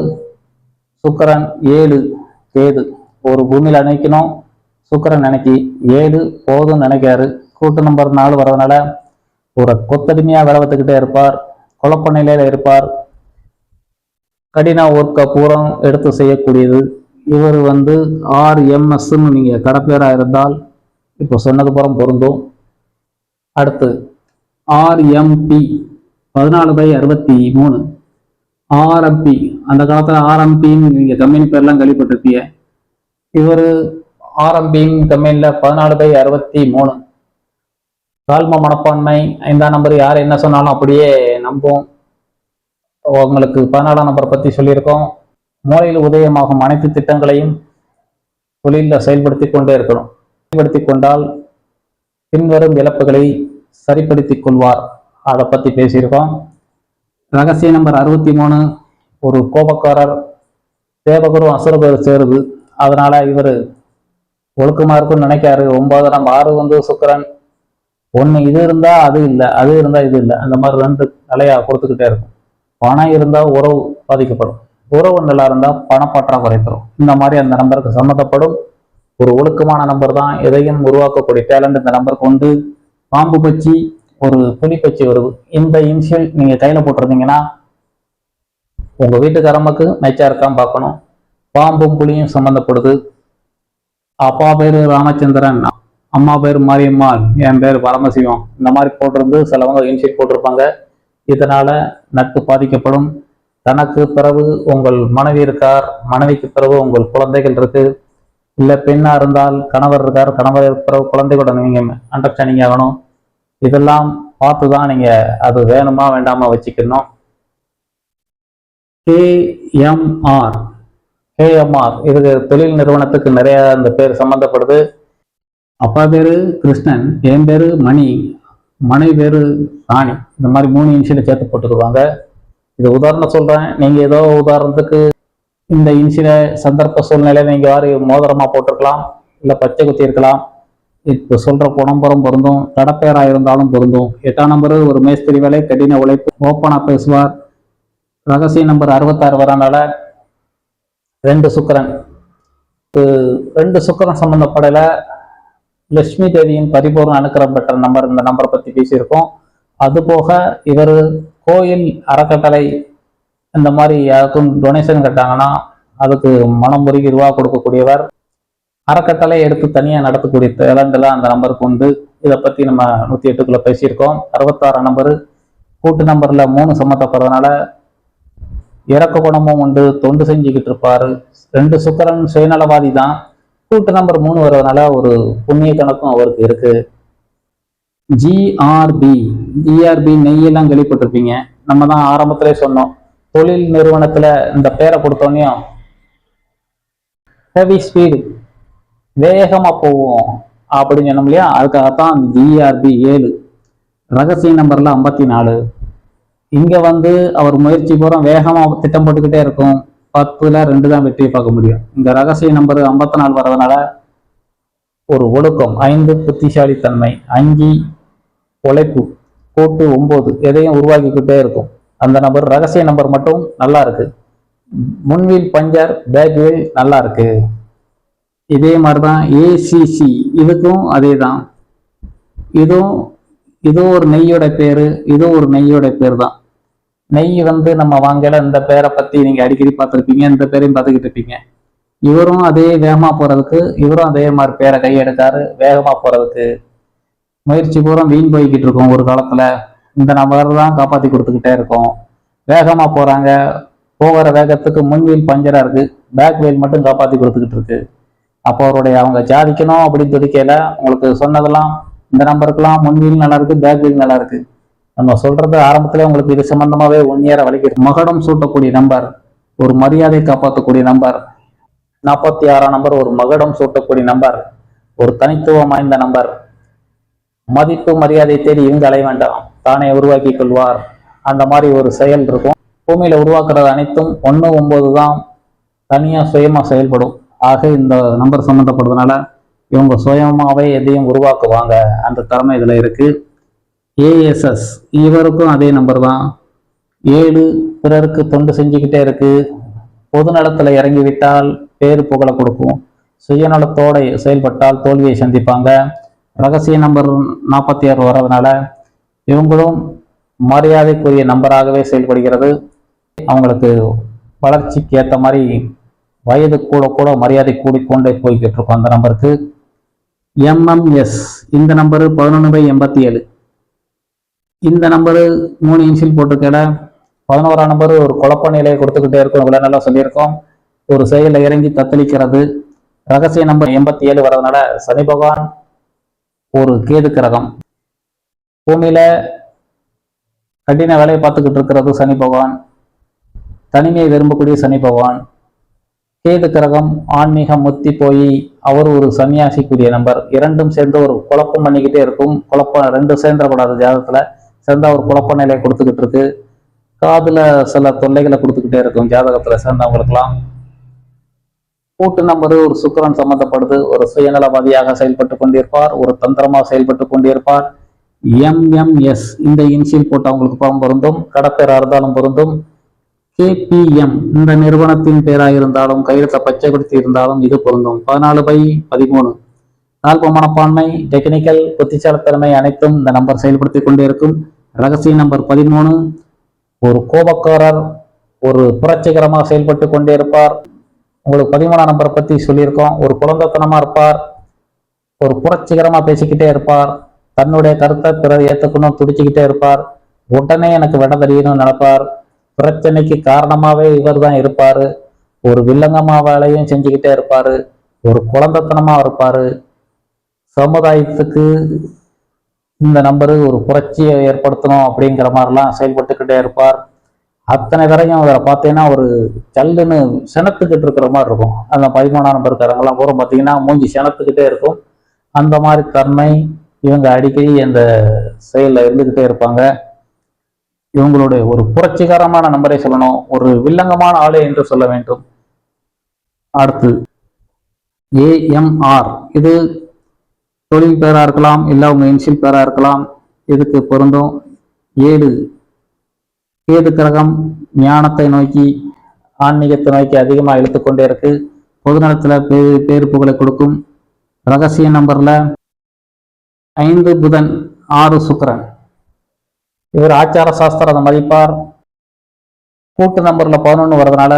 S2: சுக்கிரன், 7 கேது. ஒரு பூமியில நினைக்கணும் சுக்கிரன் நினைக்கி 7 போதும் நினைக்காரு. கூட்டு நம்பர் 4 வரதுனால ஒரு கொத்தடிமையா வேலை பார்த்துக்கிட்டே இருப்பார், குழப்ப நிலையில இருப்பார். கடின ஒர்க்க பூரம் எடுத்து செய்யக்கூடியது. இவர் RMSன்னு நீங்க கடப்பேரா இருந்தால் இப்போ சொன்னது புறம் பொருந்தும். அடுத்து RMP 14/63. RMP அந்த காலத்துல RMPன்னு நீங்க கம்பெனி பேர்லாம் கேள்விப்பட்டிருப்பீங்க. இவர் RMP கம்பெனில 14/63. தாழ்ம மனப்பான்மை. 5ஆம் நம்பர் யார் என்ன சொன்னாலும் அப்படியே நம்பும். உங்களுக்கு 14ஆம் நம்பர் பத்தி சொல்லியிருக்கோம். மூளையில் உதயமாகும் அனைத்து திட்டங்களையும் தொழிலில் செயல்படுத்தி கொண்டே இருக்கணும். செயல்படுத்தி கொண்டால் பின்வரும் இழப்புகளை சரிப்படுத்திக் கொள்வார். அதை பத்தி பேசியிருக்கோம். ரகசிய நம்பர் 63 ஒரு கோபக்காரர், தேவகுரு அசுரகுரு சேருது. அதனால இவர் ஒழுக்கமா இருக்குன்னு நினைக்காரு. 9ஆம் நம்பர் 6 சுக்கிரன். ஒண்ணு இது இருந்தா அது இல்லை, அது இருந்தா இது இல்லை, அந்த மாதிரி 2 நிலையா கொடுத்துக்கிட்டே இருக்கும். பணம் இருந்தா உறவு பாதிக்கப்படும், உறவு நல்லா இருந்தா பணப்பற்றாக்குறை தரும். இந்த மாதிரி அந்த நம்பருக்கு சம்மந்தப்படும். ஒரு ஒழுக்கமான நம்பர் தான், எதையும் உருவாக்கக்கூடிய டேலண்ட் இந்த நம்பருக்கு உண்டு. பாம்பு பச்சி, ஒரு புலி பச்சி வருது. இந்த இன்ஷியல் நீங்க கையில போட்டிருந்தீங்கன்னா உங்க வீட்டுக்காரம்மாக்கு மெச்சா இருக்கான்னு பார்க்கணும். பாம்பும் புலியும் சம்பந்தப்படுது. அப்பா பேரு ராமச்சந்திரன், அம்மா பேர் மாரியம்மாள், என் பேர் பரமசிவம். இந்த மாதிரி போட்டிருந்து சிலவங்க இன்ஷியல் போட்டிருப்பாங்க. இதனால நட்பு பாதிக்கப்படும். தனக்கு பிறகு உங்கள் மனைவி இருக்கார், மனைவிக்கு பிறகு உங்கள் குழந்தைகள் இருக்கு. இல்லை பெண்ணா இருந்தால் கணவர் இருக்கார், கணவர் பிறகு குழந்தைகளோட நீங்க அண்டர்ஸ்டாண்டிங் ஆகணும். இதெல்லாம் பார்த்து தான் நீங்க அது வேணுமா வேண்டாமா வச்சுக்கணும். KMR இது தொழில் நிறுவனத்துக்கு நிறைய இந்த பேர் சம்பந்தப்படுது. அப்பா பேரு கிருஷ்ணன், என் பேரு மணி, மனைவி பேரு ராணி. இந்த மாதிரி 3 இன்ஷியலை சேர்த்து போட்டுருவாங்க. இது உதாரணம் சொல்றேன். நீங்க ஏதோ உதாரணத்துக்கு இந்த இன்சில சந்தர்ப்ப சூழ்நிலை நீங்க யாரு மோதிரமா போட்டிருக்கலாம், இல்ல பச்சை குத்தி இருக்கலாம், இப்போ சொல்ற புனம்புறம் பொருந்தும், தடப்பேரா இருந்தாலும் பொருந்தும். 8ஆம் நம்பர் ஒரு மேஸ்திரி வேலை, கடின உழைப்பு, ஓப்பனா பேசுவார். ரகசிய நம்பர் 66 வரனால 2 சுக்கிரன். 2 சுக்கிரன் சம்பந்தப்படல லட்சுமி தேவியின் பரிபூர்ண அனுக்கிரகம் பெற்ற நம்பர். இந்த நம்பரை பத்தி பேசியிருக்கோம். அது போக இவர் கோயில் அறக்கட்டளை இந்த மாதிரி யாருக்கும் டொனேஷன் கட்டாங்கன்னா அதுக்கு மனம் முருகி ரூபா கொடுக்கக்கூடியவர். அறக்கட்டளை எடுத்து தனியாக நடத்தக்கூடிய டேலண்டெல்லாம் அந்த நம்பருக்கு உண்டு. இதை பற்றி நம்ம 108க்குள்ள பேசியிருக்கோம். 66 நம்பரு கூட்டு நம்பரில் 3 சம்மந்தப்படுறதுனால இறக்க குணமும் உண்டு, தொண்டு செஞ்சுக்கிட்டு இருப்பாரு. 2 சுக்கிரன் சுயநலவாதி தான். கூட்டு நம்பர் 3 வர்றதுனால ஒரு புண்ணிய கணக்கும் அவருக்கு இருக்கு. ஜிஆர்பி நெய்யெல்லாம் கேள்விப்பட்டிருப்பீங்க. நம்ம தான் ஆரம்பத்திலே சொன்னோம், தொழில் நிறுவனத்துல இந்த பேரை கொடுத்தோன்னையும் ஹெவி ஸ்பீடு, வேகமா போவோம் அப்படின்னு சொன்னோம் இல்லையா, அதுக்காகத்தான் ஜிஆர்பி 7. ரகசிய நம்பர்ல 54. இங்க வந்து அவர் முயற்சி பூரா வேகமா திட்டம் போட்டுக்கிட்டே இருக்கும். 10ல் 2 தான் வெற்றியை பார்க்க முடியும். இந்த ரகசிய நம்பர் 54 வர்றதுனால ஒரு ஒழுக்கம், 5 புத்திசாலித்தன்மை, 5 உழைப்பு, கூட்டு 9 எதையும் உருவாக்கிக்கிட்டே இருக்கும். அந்த நம்பர் ரகசிய நம்பர் மட்டும் நல்லா இருக்கு. முன்வீல் பஞ்சர், பேக் வீல் நல்லா இருக்கு. இதே மாதிரிதான் ஏசிசி, இதுக்கும் அதே தான். இதுவும் ஒரு நெய்யோட பேரு, இதுவும் ஒரு நெய்யோட பேர் தான். நெய் வந்து நம்ம வாங்கல இந்த பேரை பத்தி நீங்க அடிக்கடி பார்த்துருப்பீங்க, இந்த பேரையும் பார்த்துக்கிட்டு இருப்பீங்க. இவரும் அதே வேகமா போறதுக்கு, இவரும் அதே மாதிரி பேரை கையெடுத்தாரு வேகமா போறதுக்கு. முயற்சி பூரா வீண் போய்கிட்டு இருக்கும். ஒரு காலத்துல இந்த நம்பர் தான் காப்பாத்தி கொடுத்துக்கிட்டே இருக்கும். வேகமா போறாங்க, போகிற வேகத்துக்கு முன்வீல் பஞ்சரா இருக்கு, பேக் வீல் மட்டும் காப்பாத்தி கொடுத்துக்கிட்டு இருக்கு. அப்போ அவருடைய அவங்க சாதிக்கணும் அப்படின்னு துடிக்கையில உங்களுக்கு சொன்னதெல்லாம் இந்த நம்பருக்கெல்லாம் முன்வீல் நல்லா இருக்கு, பேக் வீல் நல்லா இருக்கு. நம்ம சொல்றது ஆரம்பத்துல உங்களுக்கு இது சம்பந்தமாவே ஒன்னியர வலிக்கிறது. மகடம் சூட்டக்கூடிய நம்பர், ஒரு மரியாதை காப்பாற்றக்கூடிய நம்பர். 46ஆம் நம்பர் ஒரு மகடம் சூட்டக்கூடிய நம்பர், ஒரு தனித்துவம் வாய்ந்த நம்பர். மதிப்பு மரியாதை தேடி இவங்க அலைய வேண்டாம், தானே உருவாக்கி கொள்வார். அந்த மாதிரி ஒரு செயல் இருக்கும். பூமியில உருவாக்குறது அனைத்தும் 1, 9 தான் தனியா சுயமா செயல்படும். ஆக இந்த நம்பர் சம்மந்தப்படுறதுனால இவங்க சுயமாவே எதையும் உருவாக்குவாங்க, அந்த திறமை இதுல இருக்கு. ஏஎஸ்எஸ் இவருக்கும் அதே நம்பர் தான். 7 பிறருக்கு தொண்டு செஞ்சுக்கிட்டே இருக்கு. பொது நலத்துல இறங்கி விட்டால் பேரு புகழ கொடுக்கும், சுயநலத்தோட செயல்பட்டால் தோல்வியை சந்திப்பாங்க. ரகசிய நம்பர் 46 வர்றதுனால இவங்களும் மரியாதைக்குரிய நம்பராகவே செயல்படுகிறது. அவங்களுக்கு வளர்ச்சிக்கு ஏற்ற மாதிரி வயது கூட கூட மரியாதை கூடிக்கொண்டே போய்கிட்டு இருக்கும் அந்த நம்பருக்கு. எம்எம்எஸ் இந்த நம்பரு 11/87. இந்த நம்பரு 3 இன்சில் போட்டிருக்கல. 11ஆம் நம்பர் ஒரு குழப்ப நிலையை கொடுத்துக்கிட்டே இருக்கும். இவ்வளவு நல்லா சொல்லியிருக்கோம். ஒரு செயலை இறங்கி தத்தளிக்கிறது. ரகசிய நம்பர் 87 வர்றதுனால சனி பகவான் ஒரு கேது கிரகம். பூமியில கடின வேலையை பார்த்துக்கிட்டு இருக்கிறது சனி பகவான், தனிமையை விரும்பக்கூடிய சனி பகவான். கேது கிரகம் ஆன்மீகம் முத்தி போய் அவர் ஒரு சன்னியாசிக்குரிய நம்பர். இரண்டும் சேர்ந்து ஒரு குழப்பம் பண்ணிக்கிட்டே இருக்கும். குழப்பம் 2 சேர்ந்துடக்கூடாது. ஜாதகத்துல சேர்ந்தா ஒரு குழப்ப நிலையை கொடுத்துக்கிட்டு இருக்கு. காதுல சில தொல்லைகளை கொடுத்துக்கிட்டே இருக்கும் ஜாதகத்துல சேர்ந்தவங்களுக்கெல்லாம். கூட்டு நம்பரு ஒரு சுக்கிரன் சம்பந்தப்படுது. ஒரு சுயநலவாதியாக செயல்பட்டு கொண்டிருப்பார், ஒரு தந்திரமா செயல்பட்டு கொண்டிருப்பார். எம்எம்எஸ் இந்த இன்சியல் போட்டு அவங்களுக்கு பலம் பொருந்தும், கடப்பேரா இருந்தாலும் பொருந்தும். கேபிஎம் இந்த நிறுவனத்தின் பேரா இருந்தாலும் கையெழுத்த பச்சை கொடுத்து இருந்தாலும் இது பொருந்தும். 14/13. ஆல்ப மனப்பான்மை, டெக்னிக்கல், புத்திசாலித்தன்மை அனைத்தும் இந்த நம்பர் செயல்படுத்தி கொண்டே இருக்கும். ரகசிய நம்பர் 13. ஒரு கோபக்காரர், ஒரு புரட்சிகரமாக செயல்பட்டு கொண்டே இருப்பார். உங்களுக்கு 13ஆம் நம்பரை பத்தி சொல்லியிருக்கோம். ஒரு குழந்தைத்தனமா இருப்பார், ஒரு புரட்சிகரமா பேசிக்கிட்டே இருப்பார், தன்னுடைய கருத்தை பிறர் ஏற்றுக்கணும் துடிச்சுக்கிட்டே இருப்பார், உடனே எனக்கு விட தெரியணும்னு நினைப்பார், பிரச்சனைக்கு காரணமாவே இவர் தான் இருப்பாரு, ஒரு வில்லங்கமா வேலையும் செஞ்சுக்கிட்டே இருப்பாரு, ஒரு குழந்தைத்தனமா இருப்பாரு. சமுதாயத்துக்கு இந்த நம்பரு ஒரு புரட்சியை ஏற்படுத்தணும் அப்படிங்கிற மாதிரிலாம் செயல்பட்டுக்கிட்டே இருப்பார். அத்தனை வரையும் அவரை பார்த்தீங்கன்னா ஒரு சல்லுன்னு செனத்துக்கிட்டு இருக்கிற மாதிரி இருக்கும். அந்த 13ஆம் நம்பருக்காரங்கெல்லாம் பூரா பார்த்தீங்கன்னா மூஞ்சி செனத்துக்கிட்டே இருக்கும். அந்த மாதிரி தன்மை இவங்க அடிக்கடி அந்த செயலில் இருந்துக்கிட்டே இருப்பாங்க. இவங்களுடைய ஒரு புரட்சிகரமான நம்பரை சொல்லணும், ஒரு வில்லங்கமான ஆளு என்று சொல்ல வேண்டும். அடுத்து ஏஎம்ஆர், இது தொழில் பேராக இருக்கலாம், இல்லை உங்கள் இன்சியல் பேராக இருக்கலாம். இதுக்கு பொருந்தும். 7 கேது கிரகம் ஞானத்தை நோக்கி, ஆன்மீகத்தை நோக்கி அதிகமாக இழுத்துக்கொண்டே இருக்கு. பொதுநலத்தில் பேரு புகழை கொடுக்கும். ரகசிய நம்பர்ல 5 புதன், 6 சுக்கிரன். இவர் ஆச்சார சாஸ்திரத்தை மதிப்பார். கூட்டு நம்பர்ல 11 வர்றதுனால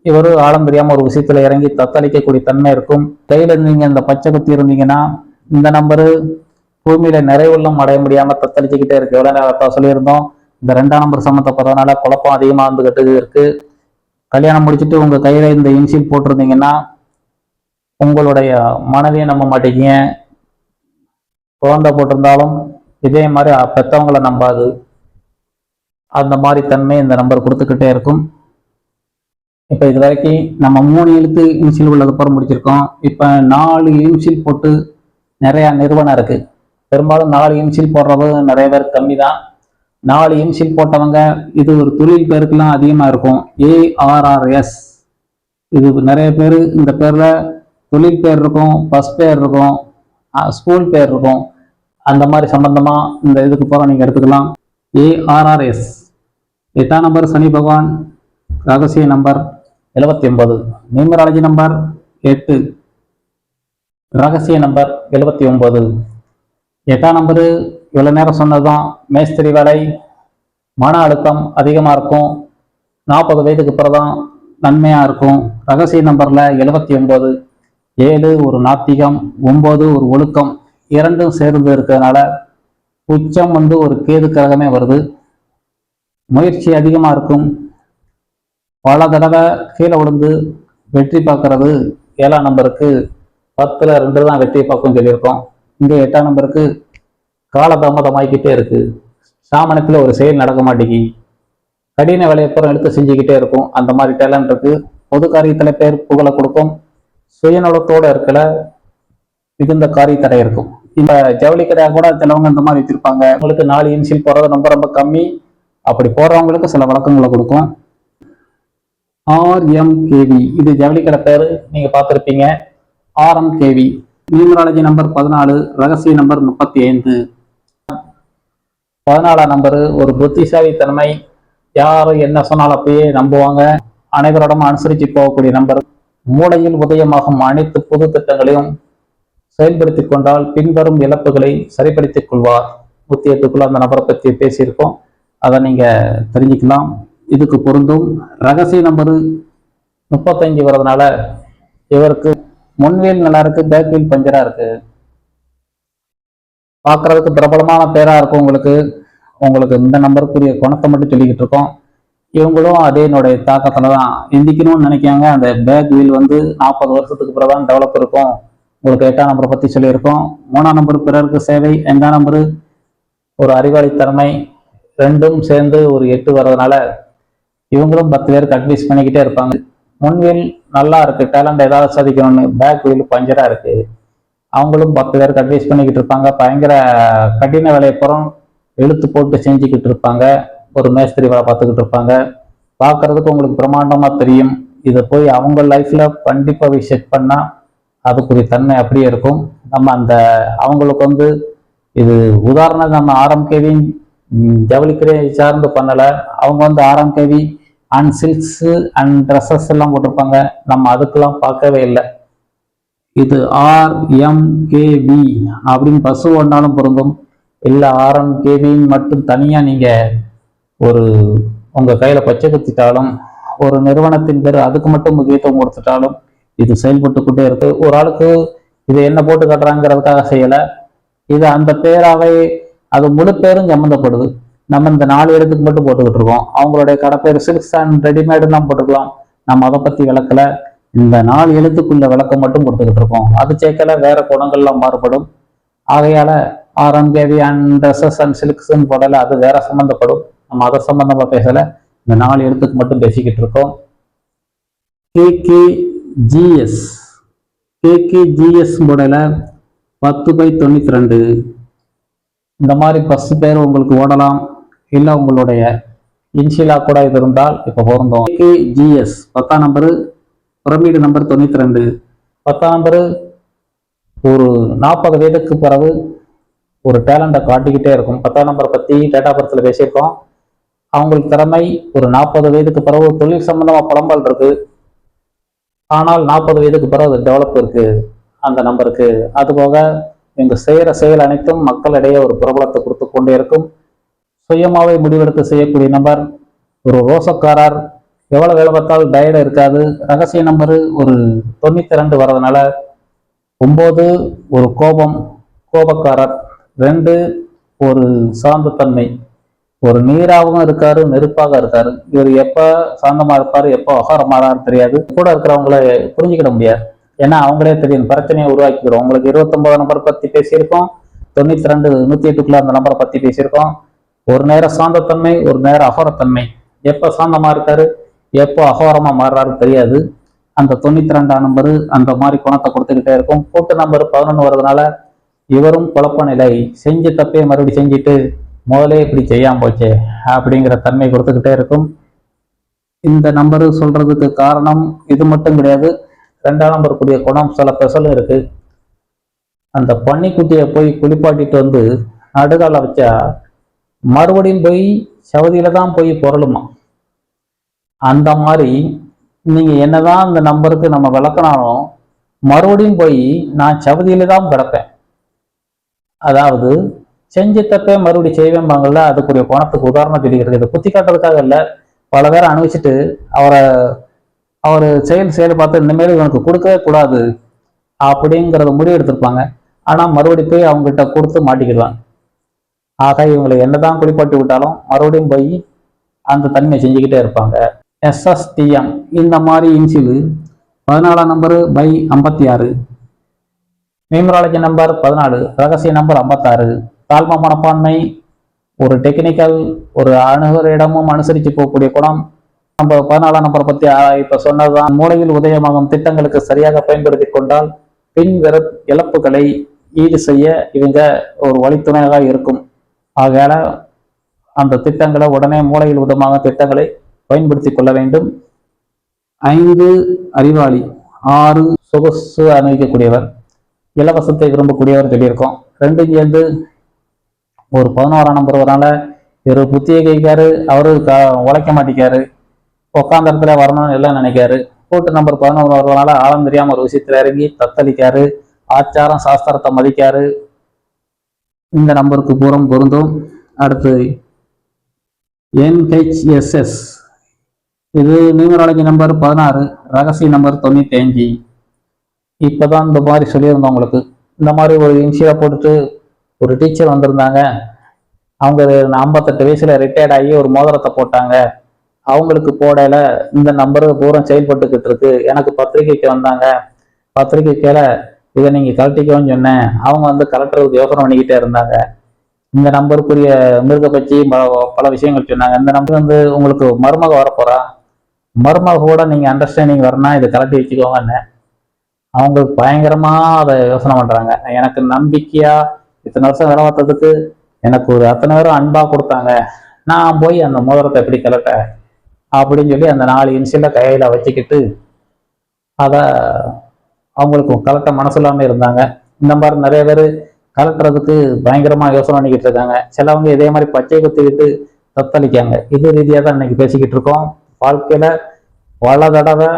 S2: இவர் ஆழம் தெரியாம ஒரு விஷயத்துல இறங்கி தத்தளிக்கக்கூடிய தன்மை இருக்கும். கையில நீங்க இந்த பச்சை குத்தி இருந்தீங்கன்னா இந்த நம்பரு பூமியில நிறைவுள்ளம் அடைய முடியாம தத்தளிச்சுக்கிட்டே இருக்கு. எவ்வளவு நேரத்தான் சொல்லியிருந்தோம். இந்த 2ஆம் நம்பர் சம்மந்தப்படுறதுனால குழப்பம் அதிகமா வந்துகிட்டு இருக்கு. கல்யாணம் முடிச்சுட்டு உங்க கையில இந்த இன்சில் போட்டிருந்தீங்கன்னா உங்களுடைய மனைவியை நம்ப மாட்டீங்க. குழந்தை போட்டிருந்தாலும் இதே மாதிரி பெற்றவங்களை நம்பாது. அந்த மாதிரி தன்மை இந்த நம்பர் கொடுத்துக்கிட்டே இருக்கும். இப்போ இது வரைக்கும் நம்ம 3 எழுத்து இன்சில் உள்ளது புறம் முடிச்சிருக்கோம். இப்போ 4 இன்சில் போட்டு நிறைய நிறுவனம் இருக்கு. பெரும்பாலும் 4 இன்சில் போடுறது நிறைய பேர் கம்மி தான். 4 இன்சில் போட்டவங்க இது ஒரு தொழில் பேருக்குலாம் அதிகமாக இருக்கும். ARRS இது நிறைய பேர் இந்த பேர்ல தொழில் பேர் இருக்கும், பஸ் பேர் இருக்கும், ஸ்கூல் பேர் இருக்கும். அந்த மாதிரி சம்பந்தமா இந்த இதுக்கு போற நீங்க எடுத்துக்கலாம். ARRS 8ஆம் நம்பர் சனி பகவான். ரகசிய நம்பர் 79. Numerology number 8. ரகசிய நம்பர் 79. 8ஆம் நம்பரு இவ்வளவு நேரம் சொன்னதுதான். மேஸ்திரி வேலை, மன அழுத்தம் அதிகமா இருக்கும். 40 வயதுக்கு பிறகுதான் நன்மையா இருக்கும். ரகசிய நம்பர்ல 79. 7 ஒரு நாத்திகம், 9 ஒரு ஒழுக்கம், இரண்டும் சேர்ந்து இருக்கிறதுனால உச்சம் ஒரு கேது கிரகமே வருது. முயற்சி அதிகமா இருக்கும். பல தடவை கீழே விழுந்து வெற்றி பார்க்கறது 7ஆம் நம்பருக்கு. 10ல் 2 தான் வெற்றி பார்க்கும் சொல்லியிருக்கோம். இங்க 8ஆம் நம்பருக்கு காலதாமதமாகிக்கிட்டே இருக்கு. சாமனத்துல ஒரு செயல் நடக்க மாட்டேங்கி கடின வேலையப்புறம் எடுத்து செஞ்சுக்கிட்டே இருக்கும். அந்த மாதிரி டேலண்ட் இருக்கு. பொது காரியத்துல பேர் புகழை கொடுக்கும். சுயநலத்தோட இருக்கல மிகுந்த காரிய தடை இருக்கும். இப்ப ஜவுளி கடையா கூட சிலவங்க இந்த மாதிரி வச்சிருப்பாங்க. உங்களுக்கு 4 இன்சில் போறது ரொம்ப ரொம்ப கம்மி. அப்படி போறவங்களுக்கு சில வழக்கங்களை கொடுக்கும். RMKV இது ஜவுளி கடை பேரு, நீங்க பார்த்துருப்பீங்க. RMKV numerology number 14. ரகசிய நம்பர் 35. 14ஆம் நம்பரு ஒரு புத்திசாலித்தன்மை. யாரும் என்ன சொன்னாலும் அப்படியே நம்புவாங்க. அனைவரிடமும் அனுசரித்து போகக்கூடிய நம்பர். மூளையில் உதயமாகும் அனைத்து பொது திட்டங்களையும் செயல்படுத்திக் கொண்டால் பின்வரும் இழப்புகளை சரிப்படுத்திக் கொள்வார். 108க்குள்ள அந்த நபரை பற்றி பேசியிருக்கோம். அதை நீங்க தெரிஞ்சுக்கலாம். இதுக்கு பொருந்தும். ரகசிய நம்பரு 35 வர்றதுனால இவருக்கு முன்வீல் நல்லா இருக்கு, பேக் வீல் பஞ்சரா இருக்கு. பார்க்கறதுக்கு பிரபலமான பேரா இருக்கும். உங்களுக்கு இந்த நம்பருக்குரிய குணத்தை மட்டும் சொல்லிக்கிட்டு இருக்கோம். இவங்களும் அதேனுடைய தாக்கத்துல தான் எந்திக்கணும்னு நினைக்காங்க. அந்த பேக் வீல் 40 வருஷத்துக்கு பிறகுதான் டெவலப் இருக்கும். உங்களுக்கு 8ஆம் நம்பரை பத்தி சொல்லியிருக்கோம். 3ஆம் நம்பர் பிறருக்கு சேவை. 5ஆம் நம்பரு ஒரு அறிவாளித்தன்மை. 2ம் சேர்ந்து ஒரு 8 வர்றதுனால இவங்களும் 10 பேருக்கு அட்வைஸ் பண்ணிக்கிட்டே இருப்பாங்க. முன்வீல் நல்லா இருக்கு, டேலண்ட் ஏதாவது சாதிக்கணும்னு. பேக் வீல் பஞ்சரா இருக்கு. அவங்களும் 10 பேருக்கு அட்வைஸ் பண்ணிக்கிட்டு இருப்பாங்க. பயங்கர கடின வேலையப்புறம் இழுத்து போட்டு செஞ்சுக்கிட்டு இருப்பாங்க. ஒரு மேஸ்திரி வேலை பார்த்துக்கிட்டு இருப்பாங்க. பார்க்கறதுக்கு உங்களுக்கு பிரம்மாண்டமா தெரியும். இதை போய் அவங்க லைஃப்ல கண்டிப்பா செக் பண்ணா அதுக்குரிய தன்மை அப்படியே இருக்கும். நம்ம அவங்களுக்கு இது உதாரணம். நம்ம RMKV ஜவுளிக்கடை சார்ந்து பண்ணல. அவங்க RMKV and silks and dresses எல்லாம் போட்டிருப்பாங்க. நம்ம அதுக்கெல்லாம் பார்க்கவே இல்லை. இது RMKV அப்படின்னு பஸ் ஓடினாலும் பொருந்தும். இல்லை RMKV மட்டும் தனியா நீங்க உங்க கையில பச்சை குத்திட்டாலும், ஒரு நிறுவனத்தின் பேர் அதுக்கு மட்டும் முக்கியத்துவம் கொடுத்துட்டாலும் இது செயல்பட்டு கொண்டே இருக்கு. ஒரு ஆளுக்கு இது என்ன போட்டு காட்டுறாங்கிறதுக்காக செய்யல. இது அந்த பேராவே அது முழு பேரும் சம்மந்தப்படுது. நம்ம இந்த 4 இடத்துக்கு மட்டும் போட்டுக்கிட்டு இருக்கோம். அவங்களுடைய கடை பேர் சில்க்ஸ் அண்ட் ரெடிமேடு தான் போட்டுக்கலாம். நம்ம அதை பத்தி விளக்கல. இந்த 4 எழுத்துக்குள்ள விளக்கம் மட்டும் கொடுத்துக்கிட்டு இருக்கோம். அது சேர்க்கல வேற குணங்கள்லாம் மாறுபடும். ஆகையால RMKV அண்ட் ட்ரெஸ்ஸஸ் அண்ட் சில்க்ஸ்ன்னு போடல. அது வேற சம்மந்தப்படும். நம்ம அதை சம்பந்தமா பேசல. இந்த 4 எழுத்துக்கு மட்டும் பேசிக்கிட்டு இருக்கோம். KKGS மாடல 10/92. இந்த மாதிரி பஸ் பேர் உங்களுக்கு ஓடலாம். இல்லை உங்களுடைய இன்ஷியலா கூட இது இருந்தால் இப்போ பொருந்தோம். KKGS 10ஆம் நம்பரு பிரமிடு நம்பர் 92. 10ஆம் நம்பரு ஒரு 40 வயதுக்கு பிறகு ஒரு டேலண்ட்டை காட்டிக்கிட்டே இருக்கும். 10ஆம் நம்பரை பற்றி டேட் ஆஃப் பர்த்தில் பேசியிருக்கோம். அவங்களுக்கு திறமை ஒரு 40 வயதுக்கு பிறகு தொழில் சம்பந்தமாக புலம்பல் இருக்கு. ஆனால் 40 வயதுக்கு பிறகு அது டெவலப் இருக்கு அந்த நம்பருக்கு. அதுபோக இவங்க செய்கிற செயல் அனைத்தும் மக்களிடையே ஒரு பிரபலத்தை கொடுத்து கொண்டே இருக்கும். சுயமாவே முடிவெடுத்து செய்யக்கூடிய நம்பர். ஒரு ரோசக்காரர், எவ்வளவு வேலை பார்த்தாலும் டயர்டு இருக்காது. ரகசிய நம்பரு ஒரு 92 வர்றதுனால 9 ஒரு கோபக்காரர், 2 ஒரு சாந்தத்தன்மை. ஒரு நீராகவும் இருக்காரு, நெருப்பாக இருக்காரு. இவர் எப்ப சாந்தமா இருப்பாரு, எப்போ அகாரமாறாரு தெரியாது. கூட இருக்கிறவங்கள புரிஞ்சுக்கிட முடியாது. ஏன்னா அவங்களே தெரியும், பிரச்சனையை உருவாக்கிக்கிறோம். உங்களுக்கு 29 நம்பர் பத்தி பேசியிருக்கோம், 92 108க்குள்ள அந்த நம்பரை பத்தி பேசியிருக்கோம். ஒரு நேரம் சாந்தத்தன்மை, ஒரு நேரம் அகோரத்தன்மை. எப்ப சாந்தமா இருக்காரு, எப்போ அகோரமா மாறுறாரு தெரியாது. அந்த 92ஆம் நம்பரு அந்த மாதிரி குணத்தை கொடுத்துக்கிட்டே இருக்கும். கூட்டு நம்பர் 11 வர்றதுனால இவரும் குழப்ப நிலை, செஞ்ச தப்பே மறுபடியும் செஞ்சுட்டு முதலே இப்படி செய்யாம போச்சே அப்படிங்கிற தன்மை கொடுத்துக்கிட்டே இருக்கும். இந்த நம்பரு சொல்றதுக்கு காரணம் இது மட்டும் கிடையாது. 2ஆம் நம்பர் கூடிய குணம் சில பெசலும் இருக்கு. அந்த பன்னிக்குட்டியை போய் குளிப்பாட்டிட்டு வந்து நடுகால வச்சா மறுபடியும் போய் சவதியில தான் போய் பொருளுமா. அந்த மாதிரி நீங்க என்னதான் அந்த நம்பருக்கு நம்ம விளக்கினாலும் மறுபடியும் போய் நான் சவதியில தான் கிடப்பேன். அதாவது செஞ்ச தப்பே மறுபடியும் செய்வேன்பாங்கல்ல, அதுக்குரிய குணத்துக்கு உதாரணம் சொல்லிக்கிறது. இதை குத்தி காட்டுறதுக்காக இல்லை, பல பேரை அனுபவிச்சுட்டு அவர் செயல் பார்த்து இனிமேல் இவனுக்கு கொடுக்கவே கூடாது அப்படிங்கிறத முடிவு எடுத்திருப்பாங்க. ஆனா மறுபடியும் போய் அவங்ககிட்ட கொடுத்து மாட்டிக்கிடுவாங்க. ஆக இவங்களை என்னதான் குளிப்பாட்டி விட்டாலும் மறுபடியும் போய் அந்த தன்மையை செஞ்சுக்கிட்டே இருப்பாங்க. SSTM இந்த மாதிரி இன்சிலு 14ஆம் நம்பரு பை 56, நியூமராலஜி நம்பர் 14, ரகசிய நம்பர் 56. தாழ்மை மனப்பான்மை, ஒரு டெக்னிக்கல், ஒரு அணுகரிடமும் அனுசரித்து போகக்கூடிய குணம். நம்ம 14ஆம் நம்பரை பத்தி இப்ப சொன்னதுதான். மூளையில் உதயமாகும் திட்டங்களுக்கு சரியாக பயன்படுத்தி கொண்டால் பின்வர இழப்புகளை ஈடு செய்ய இவங்க ஒரு வழித்துணையாக இருக்கும். ஆகையால அந்த திட்டங்களை உடனே மூளையில் உதயமாகும் திட்டங்களை பயன்படுத்தி கொள்ள வேண்டும். 5 அறிவாளி, 6 சொகுசு அனுபவிக்கக்கூடியவர், இலவசத்தை விரும்பக்கூடியவர் சொல்லியிருக்கோம். 2 சேர்ந்து ஒரு 11ஆம் நம்பர் வரனால இவர் புத்தியை கைக்காரு, அவரு உழைக்க மாட்டேக்காரு, உட்காந்த இடத்துல வரணும்னு எல்லாம் நினைக்காரு. கூட்டு நம்பர் 11 வரதுனால ஆழம் தெரியாம ஒரு விஷயத்துல இறங்கி தத்தளிக்காரு, ஆச்சாரம் சாஸ்திரத்தை மதிக்காரு. இந்த நம்பருக்கு பூரம் பொருந்தும். அடுத்து NHSS, இது நியூமராலஜி நம்பர் 16, ரகசிய நம்பர் 95. இப்பதான் இந்த மாதிரி சொல்லியிருந்தோம் உங்களுக்கு. இந்த மாதிரி ஒரு இன்சியா போட்டுட்டு ஒரு டீச்சர் வந்திருந்தாங்க. அவங்க 58 வயசுல ரிட்டையர்ட் ஆகி ஒரு மோதிரத்தை போட்டாங்க. அவங்களுக்கு போடையில இந்த நம்பரு பூரம் செயல்பட்டுக்கிட்டு இருக்கு. எனக்கு பத்திரிகைக்கு வந்தாங்க, பத்திரிகைக்கால இதை நீங்க கலட்டிக்கோன்னு சொன்னேன். அவங்க வந்து கலெக்டருக்கு யோசனை பண்ணிக்கிட்டே இருந்தாங்க. இந்த நம்பருக்குரிய மிருக பற்றி பல விஷயங்கள் சொன்னாங்க. இந்த நம்பர் வந்து உங்களுக்கு மருமக வரப்போறா, மருமக கூட நீங்க அண்டர்ஸ்டாண்டிங் வரணும், இதை கலட்டி வச்சுக்கோங்கன்னு. அவங்களுக்கு பயங்கரமா அதை யோசனை பண்றாங்க. எனக்கு நம்பிக்கையா இத்தனை வருஷம் வேலை பார்த்ததுக்கு எனக்கு ஒரு அத்தனை பேரும் அன்பா கொடுத்தாங்க, நான் போய் அந்த மோதிரத்தை எப்படி கலட்ட அப்படின்னு சொல்லி அந்த 4 இன்சில கையில வச்சுக்கிட்டு அதை அவங்களுக்கு கலட்ட மனசு இல்லாம இருந்தாங்க. இந்த மாதிரி நிறைய பேர் கலட்டுறதுக்கு பயங்கரமா யோசனை பண்ணிக்கிட்டு இருக்காங்க. சிலவங்க இதே மாதிரி பச்சை குத்திக்கிட்டு தத்தளிக்காங்க. இது ரீதியாக தான் இன்னைக்கு பேசிக்கிட்டு இருக்கோம். வாழ்க்கையில பல தடவை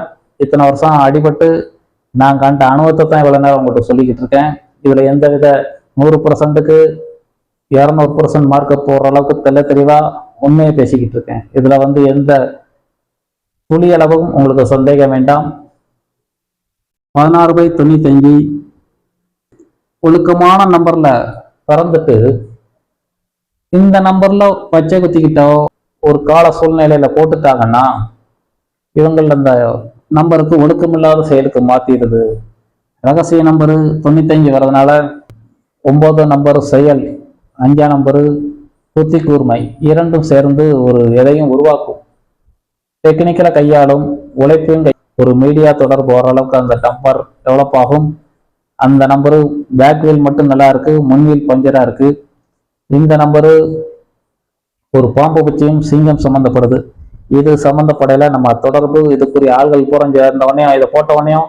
S2: இத்தனை வருஷம் அடிபட்டு நான் கண்ட அனுபவத்தை தான் இவ்வளவு நேரம் உங்கள்கிட்ட சொல்லிக்கிட்டு இருக்கேன். இதுல எந்தவித 100%க்கு 200% மார்க்க போடுற அளவுக்கு தெளிவா உண்மையை பேசிக்கிட்டு இருக்கேன். இதுல வந்து எந்த துளி அளவும் உங்களுக்கு சந்தேகம் வேண்டாம். 16/95 ஒழுக்கமான நம்பர்ல பிறந்துட்டு இந்த நம்பர்ல பச்சை குத்திக்கிட்டோ ஒரு கால சூழ்நிலையில போட்டுட்டாங்கன்னா இவங்கள அந்த நம்பருக்கு ஒழுக்கமில்லாத செயலுக்கு மாத்திடுது. ரகசிய நம்பரு 95 வர்றதுனால 9 நம்பரு செயல், 5ஆம் நம்பரு புத்தி கூர்மை, இரண்டும் சேர்ந்து ஒரு எதையும் உருவாக்கும். டெக்னிக்கலா கையாளும், உழைப்பையும் ஒரு மீடியா தொடர்பு ஓரளவுக்கு அந்த நம்பர் டெவலப் ஆகும். அந்த நம்பரு பேக்வீல் மட்டும் நல்லா இருக்கு, முன்வீல் பஞ்சரா இருக்கு. இந்த நம்பரு ஒரு பாம்பு பற்றியும் சிங்கம் சம்பந்தப்படுது. இது சம்பந்தப்படையில நம்ம தொடர்பு இதுக்குரிய ஆள்கள் பூரம் சேர்ந்தவனையும் இதை போட்டவனையும்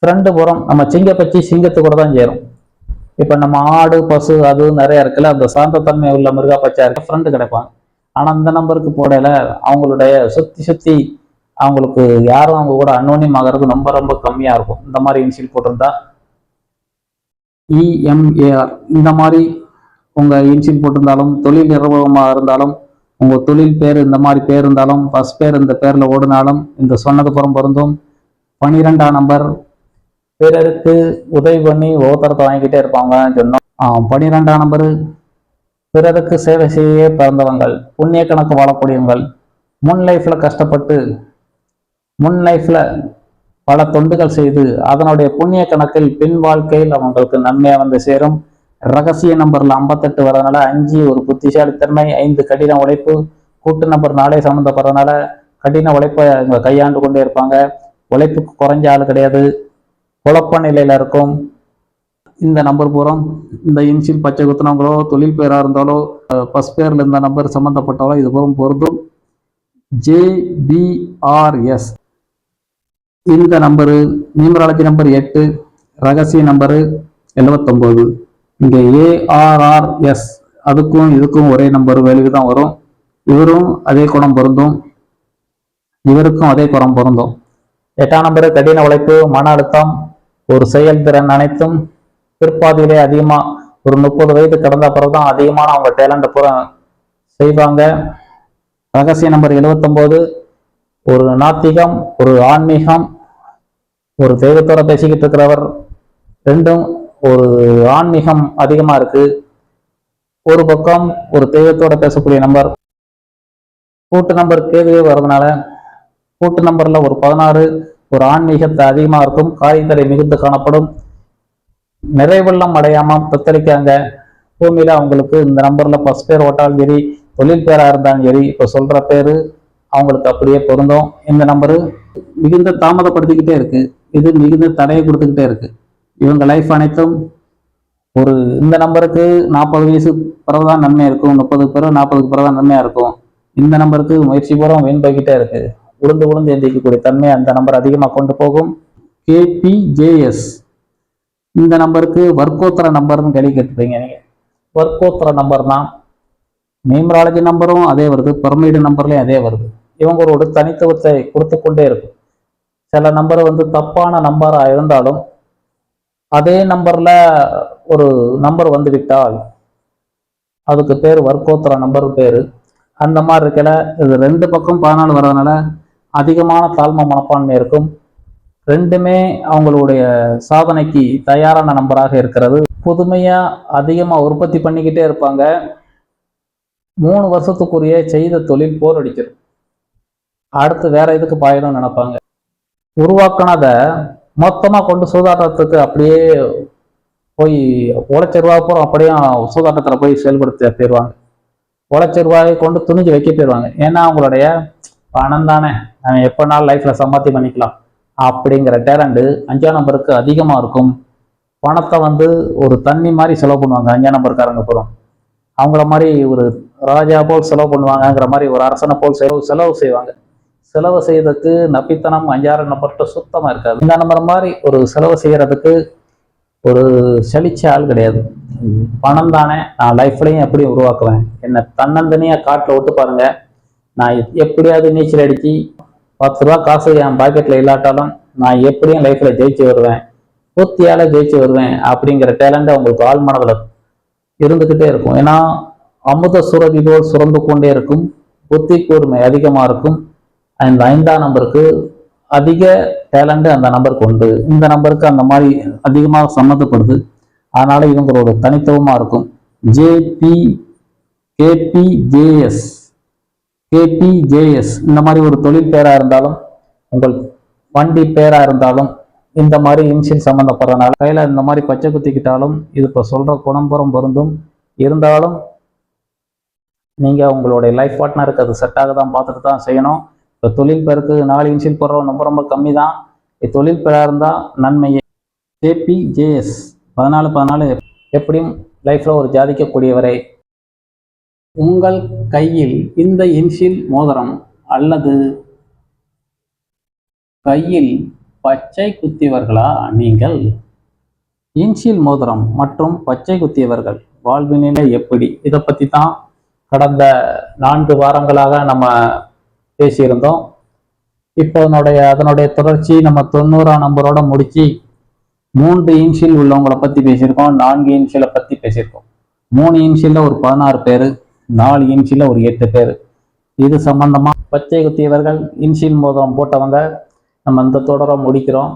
S2: ஃப்ரெண்டு புறம் நம்ம சிங்கப்பச்சி சிங்கத்து கூட தான் சேரும். இப்போ நம்ம ஆடு பசு அது நிறைய இருக்குல்ல, அந்த சாந்தத்தன்மை உள்ள மிருகா பச்சா இருக்க ஃப்ரெண்டு கிடைப்பாங்க. ஆனால் இந்த நம்பருக்கு போடையில அவங்களுடைய சுற்றி சுற்றி அவங்களுக்கு யாரும் அவங்க கூட அன்னோனியம் ஆகிறது ரொம்ப ரொம்ப கம்மியாக இருக்கும். இந்த மாதிரி இன்சியல் போட்டிருந்தா இஎம்ஏஆர் இந்த மாதிரி உங்கள் இன்சியல் போட்டிருந்தாலும், தொழில் நிறுவனமாக இருந்தாலும், உங்கள் தொழில் பேர் இந்த மாதிரி பேர் இருந்தாலும், ஃபர்ஸ்ட் பேர் இந்த பேரில் ஓடினாலும் இந்த சொன்னது புறம் பொருந்தும். 12ஆம் நம்பர் பிறருக்கு உதவி பண்ணி ஒவ்வொருத்தரத்தை வாங்கிக்கிட்டே இருப்பாங்க சொன்னோம். 12ஆம் நம்பரு பிறருக்கு சேவை செய்ய பிறந்தவங்கள், புண்ணிய கணக்கு வாழக்கூடியவங்கள், முன் லைஃப்ல கஷ்டப்பட்டு முன் லைஃப்ல பல தொண்டுகள் செய்து அதனுடைய புண்ணிய கணக்கில் பின் வாழ்க்கையில் அவங்களுக்கு நன்மையா வந்து சேரும். ரகசிய நம்பர்ல 58 வரதுனால 5 ஒரு புத்திசாலித்தன்மை, 5 கடின உழைப்பு, கூட்டு நம்பர் 4 சம்மந்தப்படுறதுனால கடின உழைப்பை இவங்க கையாண்டு கொண்டே இருப்பாங்க. உழைப்புக்கு குறைஞ்ச ஆள் கிடையாது, குழப்ப நிலையில இருக்கும். இந்த நம்பர் பூரம் இந்த இன்சில் பச்சை குத்துனவங்களோ தொழில் பேரா இருந்தாலோ ஃபர்ஸ்ட் பேர்ல இந்த நம்பர் சம்மந்தப்பட்டாலோ இது பூரம் பொருந்தும். JBRS இந்த நம்பரு நியூமராலஜி நம்பர் 8, ரகசிய நம்பரு 79. இங்கே ARRS அதுக்கும் இதுக்கும் ஒரே நம்பர் வேல்யூ தான் வரும். இவரும் அதே குணம் பொருந்தும், இவருக்கும் அதே குணம் பொருந்தும். 8ஆம் நம்பரு கடின உழைப்பு, மன அழுத்தம், ஒரு செயல்திறன் அனைத்தும் பிற்பாதியிலே அதிகமா ஒரு 30 வயது கடந்த பிறகு தான் அதிகமான அவங்க டேலண்ட் பூரா செய்வாங்க. ரகசிய நம்பர் 79 ஒரு நாத்திகம், ஒரு ஆன்மீகம், ஒரு தெய்வத்தோட பேசிக்கிட்டு இருக்கிறவர். ரெண்டும் ஒரு ஆன்மீகம் அதிகமா இருக்கு, ஒரு பக்கம் ஒரு தெய்வத்தோட பேசக்கூடிய நம்பர். கூட்டு நம்பர் கேதுவே வர்றதுனால கூட்டு நம்பர்ல ஒரு 16 ஒரு ஆன்மீகத்தை அதிகமா இருக்கும், காய்கறி மிகுந்து காணப்படும், நிறைவெல்லாம் அடையாம தத்தளிக்காங்க. பூமியில அவங்களுக்கு இந்த நம்பர்ல ஃபர்ஸ்ட் பேர் ஓட்டாலும் சரி, தொழில் பேரா இருந்தாலும் சரி, இப்போ சொல்ற பேரு அவங்களுக்கு அப்படியே பொருந்தும். இந்த நம்பரு மிகுந்த தாமதப்படுத்திக்கிட்டே இருக்கு, இது மிகுந்த தடையை கொடுத்துக்கிட்டே இருக்கு. இவங்க லைஃப் அனைத்தும் ஒரு இந்த நம்பருக்கு 40 வயசு பிறகுதான் நன்மை இருக்கும், 30க்கு பிறகு 40க்கு பிறகுதான் நன்மையா இருக்கும். இந்த நம்பருக்கு முயற்சி பூரா வீண் போய்கிட்டே இருக்கு, உளுந்து எந்திரிக்கக்கூடிய தன்மை அந்த நம்பர் அதிகமாக கொண்டு போகும். KPJS இந்த நம்பருக்கு வர்க்கோத்தர நம்பர்னு கேள்வி கேட்டுப்பீங்க நீங்க. வர்க்கோத்தர நம்பர்னா நியூமராலஜி நம்பரும் அதே வருது, பிரமிடு நம்பர்லயும் அதே வருது. இவங்களோட தனித்துவத்தை கொடுத்து கொண்டே இருக்கும். சில நம்பர் தப்பான நம்பரா இருந்தாலும் அதே நம்பர்ல ஒரு நம்பர் வந்து விட்டால் அதுக்கு பேர் வர்க்கோத்தர நம்பர் பேரு. அந்த மாதிரி இருக்கல இது 2 பக்கம் 14 வர்றதுனால அதிகமான தாழ்மை மனப்பான்மை இருக்கும். ரெண்டுமே அவங்களுடைய சாதனைக்கு தயாரான நம்பராக இருக்கிறது. புதுமையா அதிகமா உற்பத்தி பண்ணிக்கிட்டே இருப்பாங்க. 3 வருஷத்துக்குரிய செய்த தொழில் போர் அடிக்கிறது, அடுத்து வேற எதுக்கு பாயணும்னு நினைப்பாங்க. உருவாக்கினதை மொத்தமா கொண்டு சூதாட்டத்துக்கு அப்படியே போய் உழைச்ச ரூபா பூரா அப்படியே சூதாட்டத்துல போய் செயல்படுத்த போயிடுவாங்க. உழைச்ச ரூபாயை கொண்டு துணிஞ்சு வைக்க போயிடுவாங்க. ஏன்னா அவங்களுடைய பணம் தானே, நம்ம எப்பனாலும் லைஃப்ல சம்பாத்தி பண்ணிக்கலாம் அப்படிங்கிற டேலண்ட் 5ஆம் நம்பருக்கு அதிகமா இருக்கும். பணத்தை ஒரு தண்ணி மாதிரி செலவு பண்ணுவாங்க 5ஆம் நம்பருக்காரங்க பூரம். அவங்கள மாதிரி ஒரு ராஜா போல் செலவு பண்ணுவாங்கங்கிற மாதிரி ஒரு அரசனை போல் செலவு செய்வாங்க. செலவு செய்யறதுக்கு நப்பித்தனம் 5ஆம் நம்பர்கிட்ட சுத்தமா இருக்காது. இந்த நம்பர் மாதிரி ஒரு செலவு செய்யறதுக்கு ஒரு செழிச்ச ஆள் கிடையாது. பணம் தானே, நான் லைஃப்லையும் எப்படி உருவாக்குவேன், என்ன தன்னந்தனியா காட்டில் விட்டு பாருங்க, நான் எப்படியாவது நீச்சல் அடிச்சு 10 ரூபா காசு என் பாக்கெட்ல இல்லாட்டாலும் நான் எப்படியும் லைஃப்ல ஜெயிச்சு வருவேன், பூர்த்தியால ஜெயிச்சு வருவேன் அப்படிங்கிற டேலண்ட் அவங்களுக்கு ஆள் மனதுல இருந்துகிட்டே இருக்கும். ஏன்னா அமுத சுரபி போல் சுரந்து கொண்டே இருக்கும், புத்தி கூர்மை அதிகமா இருக்கும். அந்த 5ஆம் நம்பருக்கு அதிக டேலண்ட் அந்த நம்பருக்கு உண்டு. இந்த நம்பருக்கு அந்த மாதிரி அதிகமாக சம்மந்தப்படுது, அதனால இவங்களோட தனித்துவமா இருக்கும். KPJS இந்த மாதிரி ஒரு தொழில் பேரா இருந்தாலும், உங்கள் வண்டி பேரா இருந்தாலும், இந்த மாதிரி இன்சியல் சம்மந்தப்படுறதுனால கையில இந்த மாதிரி பச்சை குத்திக்கிட்டாலும் இது இப்போ சொல்ற குணம்புறம் பொருந்தும். இருந்தாலும் நீங்க உங்களுடைய லைஃப் பார்ட்னருக்கு அது செட் ஆக தான் பார்த்துட்டு தான் செய்யணும். இப்போ தொழில் பேருக்கு 4 இன்சியல் போடுறோம் ரொம்ப ரொம்ப கம்மி தான். தொழில் பேரா இருந்தா நன்மையே. KPJS 14 எப்படியும் லைஃப்ல ஒரு ஜாதிக்கக்கூடியவரை. உங்கள் கையில் இந்த இன்சியல் மோதிரம் அல்லது கையில் பச்சை குத்தியவர்களா நீங்கள்? இன்ஷியல் மோதிரம் மற்றும் பச்சை குத்தியவர்கள் வாழ்வினிலே எப்படி, இதை பற்றி தான் கடந்த 4 வாரங்களாக நம்ம பேசியிருந்தோம். இப்போ அதனுடைய தொடர்ச்சி நம்ம 90ஆம் நம்பரோட முடிச்சு 3 இன்ஷியல் உள்ளவங்களை பற்றி பேசியிருக்கோம், 4 இன்ஷியலை பற்றி பேசியிருக்கோம். 3 இன்ஷியல்ல ஒரு 16 பேர், 4 இன்ஷியல்ல ஒரு 8 பேர். இது சம்பந்தமா பச்சை குத்தியவர்கள் இன்ஷியல் மோதிரம் போட்டவங்க நம்ம இந்த தொடரை முடிக்கிறோம்.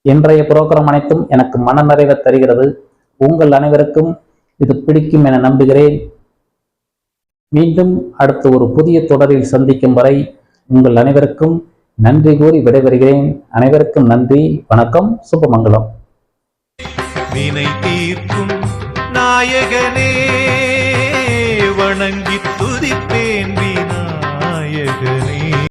S2: இன்றைய புரோகிராம் அனைத்தும் எனக்கு மனநிறைவை தருகிறது. உங்கள் அனைவருக்கும் இது பிடிக்கும் என நம்புகிறேன். மீண்டும் அடுத்த ஒரு புதிய தொடரில் சந்திக்கும் வரை உங்கள் அனைவருக்கும் நன்றி கூறி விடைபெறுகிறேன். அனைவருக்கும் நன்றி, வணக்கம், சுபமங்கலம்.
S1: வினை தீர்க்கும் நாயகனே வணங்கி துதிப்பேன்.